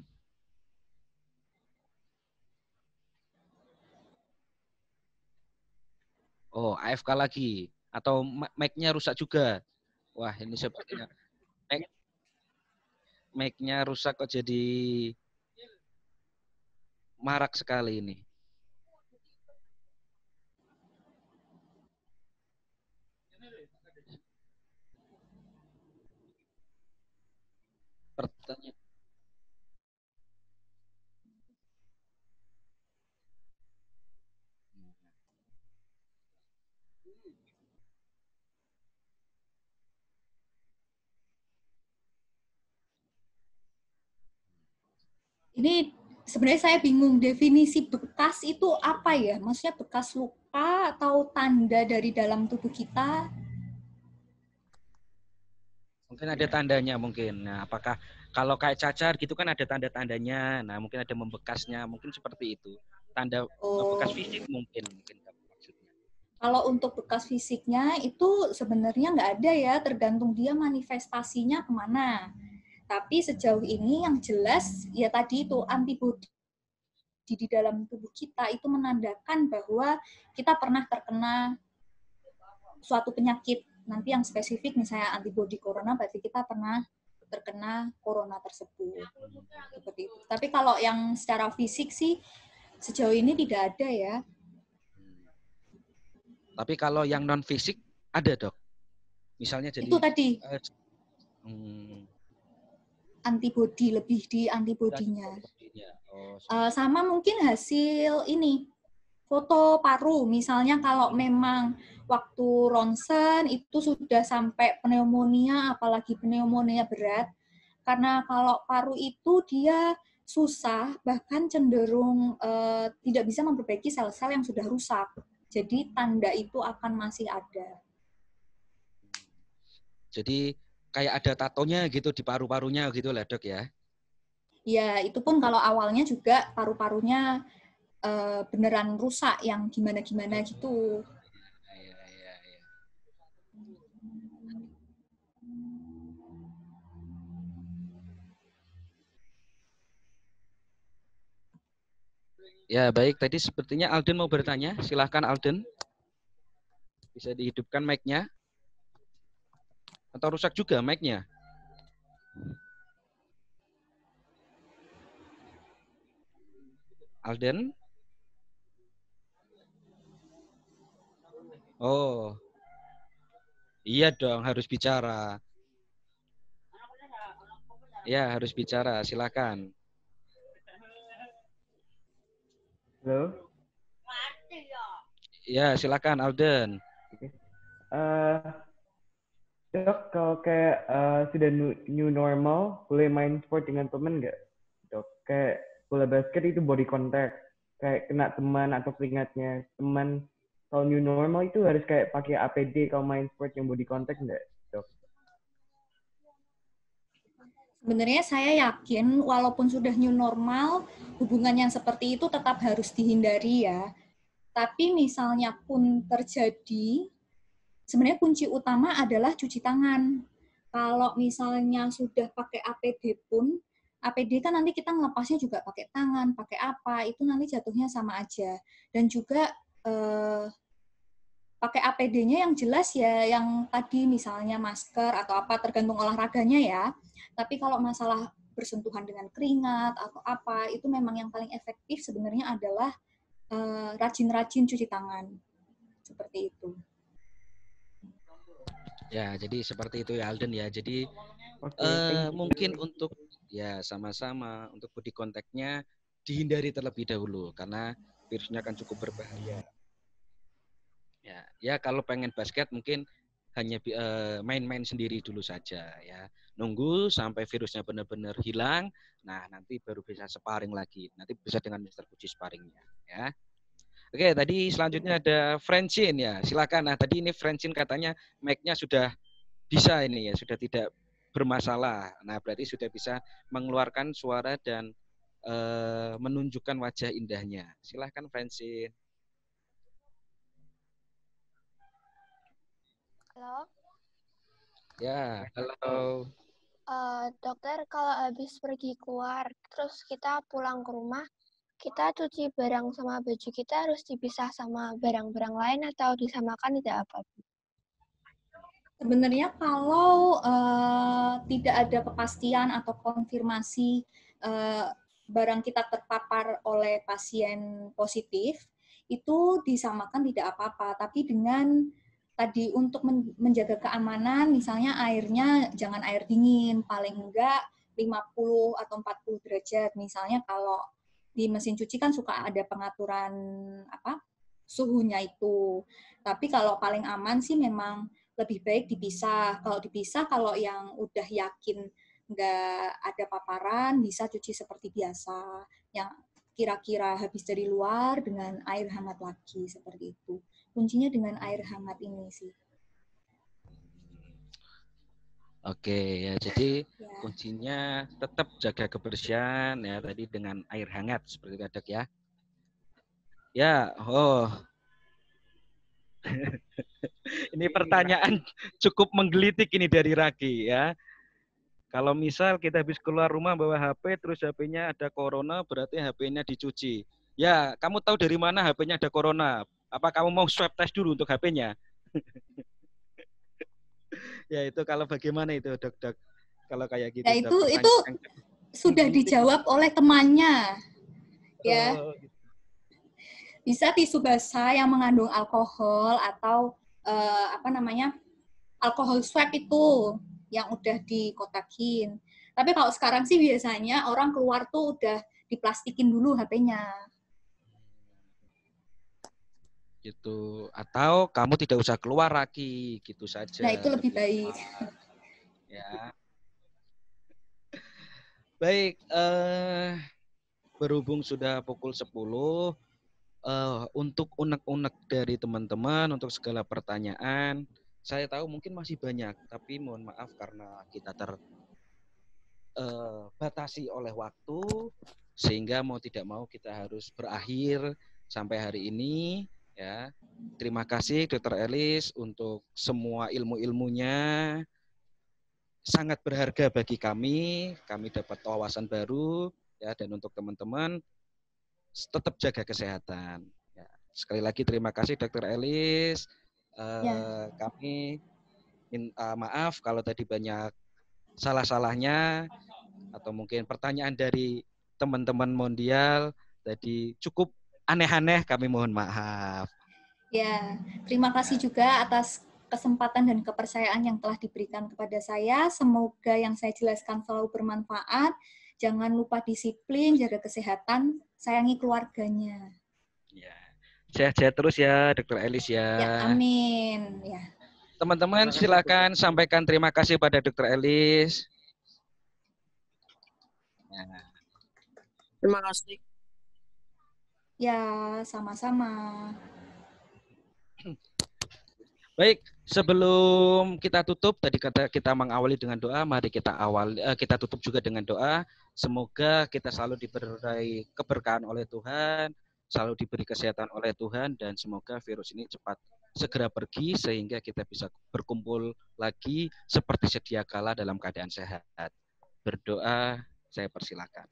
Oh, AFK lagi atau mic-nya rusak juga. Wah, ini sepertinya mic-nya rusak kok jadi marak sekali ini. Pertanyaan. Ini sebenarnya saya bingung definisi bekas itu apa ya? Maksudnya bekas luka atau tanda dari dalam tubuh kita? Mungkin ada tandanya mungkin. Nah, apakah kalau kayak cacar gitu kan ada tanda-tandanya. Nah, mungkin ada membekasnya, mungkin seperti itu. Tanda bekas Oh, fisik mungkin maksudnya. kalau untuk bekas fisiknya itu sebenarnya nggak ada ya, tergantung dia manifestasinya kemana. Tapi sejauh ini yang jelas ya tadi itu antibodi di dalam tubuh kita itu menandakan bahwa kita pernah terkena suatu penyakit. Nanti yang spesifik misalnya antibodi corona berarti kita pernah terkena corona tersebut. Seperti itu. Tapi kalau yang secara fisik sih sejauh ini tidak ada ya. Tapi kalau yang non fisik ada, Dok. Misalnya jadi Itu tadi antibodi, lebih di antibodinya. Sama mungkin hasil ini foto paru, misalnya kalau memang waktu ronsen itu sudah sampai pneumonia, apalagi pneumonia berat, karena kalau paru itu dia susah, bahkan cenderung tidak bisa memperbaiki sel-sel yang sudah rusak. Jadi tanda itu akan masih ada. Jadi kayak ada tatonya gitu di paru-parunya gitu lah, Dok ya. Ya, itu pun kalau awalnya juga paru-parunya beneran rusak yang gimana-gimana gitu. Ya, baik. Tadi sepertinya Alden mau bertanya. Silahkan Alden. Bisa dihidupkan mic-nya. Atau rusak juga mic-nya? Alden? Oh. Iya dong, harus bicara. Ya, harus bicara. Silakan. Halo? Ya, silakan Alden. Dok, kalau kayak sudah new normal, boleh main sport dengan teman nggak? Dok, kayak bola basket itu body contact. Kayak kena teman atau keringatnya teman. Kalau new normal itu harus kayak pakai APD kalau main sport yang body contact nggak, Dok? Sebenarnya saya yakin walaupun sudah new normal, hubungan yang seperti itu tetap harus dihindari ya. Tapi misalnya pun terjadi, sebenarnya kunci utama adalah cuci tangan. Kalau misalnya sudah pakai APD pun, APD kan nanti kita ngelepasnya juga pakai tangan, pakai apa, itu nanti jatuhnya sama aja. Dan juga pakai APD-nya yang jelas ya, yang tadi misalnya masker atau apa, tergantung olahraganya ya. Tapi kalau masalah bersentuhan dengan keringat atau apa, itu memang yang paling efektif sebenarnya adalah rajin-rajin cuci tangan. Seperti itu. Ya, jadi seperti itu ya Alden ya. Jadi mungkin untuk ya sama-sama untuk body contact-nya dihindari terlebih dahulu karena virusnya akan cukup berbahaya. Ya kalau pengen basket mungkin hanya main-main sendiri dulu saja ya. Nunggu sampai virusnya benar-benar hilang. Nah, nanti baru bisa sparring lagi. Nanti bisa dengan Mr. Puji sparringnya ya. Oke, tadi selanjutnya ada Francine ya. Silakan. Nah, tadi ini Francine katanya mic-nya sudah bisa ini ya, sudah tidak bermasalah. Nah, berarti sudah bisa mengeluarkan suara dan menunjukkan wajah indahnya. Silakan Francine. Halo. Ya, halo. Dokter, kalau habis pergi keluar, terus kita pulang ke rumah, kita cuci barang sama baju kita harus dipisah sama barang-barang lain atau disamakan tidak apa? Sebenarnya kalau tidak ada kepastian atau konfirmasi barang kita terpapar oleh pasien positif, itu disamakan tidak apa-apa. Tapi dengan tadi untuk menjaga keamanan, misalnya airnya jangan air dingin, paling enggak 50 atau 40 derajat. Misalnya kalau di mesin cuci kan suka ada pengaturan suhunya itu. Tapi kalau paling aman sih memang lebih baik dipisah. Kalau dipisah, kalau yang udah yakin nggak ada paparan, bisa cuci seperti biasa. Yang kira-kira habis dari luar dengan air hangat lagi, seperti itu. Kuncinya dengan air hangat ini sih. Oke, ya jadi kuncinya tetap jaga kebersihan ya tadi dengan air hangat seperti itu Dok ya. Ya, ini pertanyaan cukup menggelitik ini dari Raki ya. Kalau misal kita habis keluar rumah bawa HP, terus HP-nya ada corona, berarti HP-nya dicuci. Ya, kamu tahu dari mana HP-nya ada corona? Apa kamu mau swab test dulu untuk HP-nya? Ya itu kalau bagaimana itu Dok? Kalau kayak gitu. Ya itu sudah dijawab oleh temannya. Ya. Bisa tisu basah yang mengandung alkohol atau alkohol swab itu yang udah dikotakin. Tapi kalau sekarang sih biasanya orang keluar tuh udah diplastikin dulu HP-nya. Gitu. Atau kamu tidak usah keluar lagi, gitu saja. Nah, itu lebih baik. Ya. Baik, berhubung sudah pukul 10, untuk unek-unek dari teman-teman, untuk segala pertanyaan, saya tahu mungkin masih banyak, tapi mohon maaf karena kita terbatasi oleh waktu, sehingga mau tidak mau kita harus berakhir sampai hari ini. Ya, terima kasih Dr. Elis untuk semua ilmu-ilmunya, sangat berharga bagi kami dapat wawasan baru ya, dan untuk teman-teman tetap jaga kesehatan. Ya, sekali lagi terima kasih Dr. Elis. Kami minta maaf kalau tadi banyak salah-salahnya atau mungkin pertanyaan dari teman-teman Mondial tadi cukup aneh-aneh, kami mohon maaf. Ya, terima kasih juga atas kesempatan dan kepercayaan yang telah diberikan kepada saya. Semoga yang saya jelaskan selalu bermanfaat. Jangan lupa disiplin, jaga kesehatan, sayangi keluarganya. Ya, sehat-sehat terus ya, Dr. Elis ya. Ya, amin. Ya. Teman-teman silakan sampaikan terima kasih pada Dr. Elis. Ya. Terima kasih. Ya, sama-sama. Baik, sebelum kita tutup, tadi kita mengawali dengan doa, mari kita tutup juga dengan doa. Semoga kita selalu diberi keberkahan oleh Tuhan, selalu diberi kesehatan oleh Tuhan, dan semoga virus ini cepat segera pergi sehingga kita bisa berkumpul lagi seperti sedia kala dalam keadaan sehat. Berdoa, saya persilakan.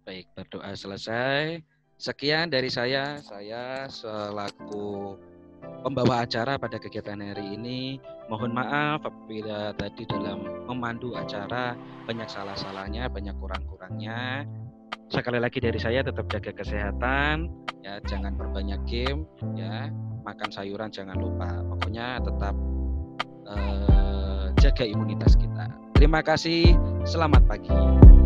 Baik, berdoa selesai. Sekian dari saya selaku pembawa acara pada kegiatan hari ini. Mohon maaf apabila tadi dalam memandu acara banyak salah-salahnya, banyak kurang-kurangnya. Sekali lagi dari saya, tetap jaga kesehatan, ya, jangan perbanyak game, ya, makan sayuran jangan lupa. Pokoknya tetap jaga imunitas kita. Terima kasih, selamat pagi.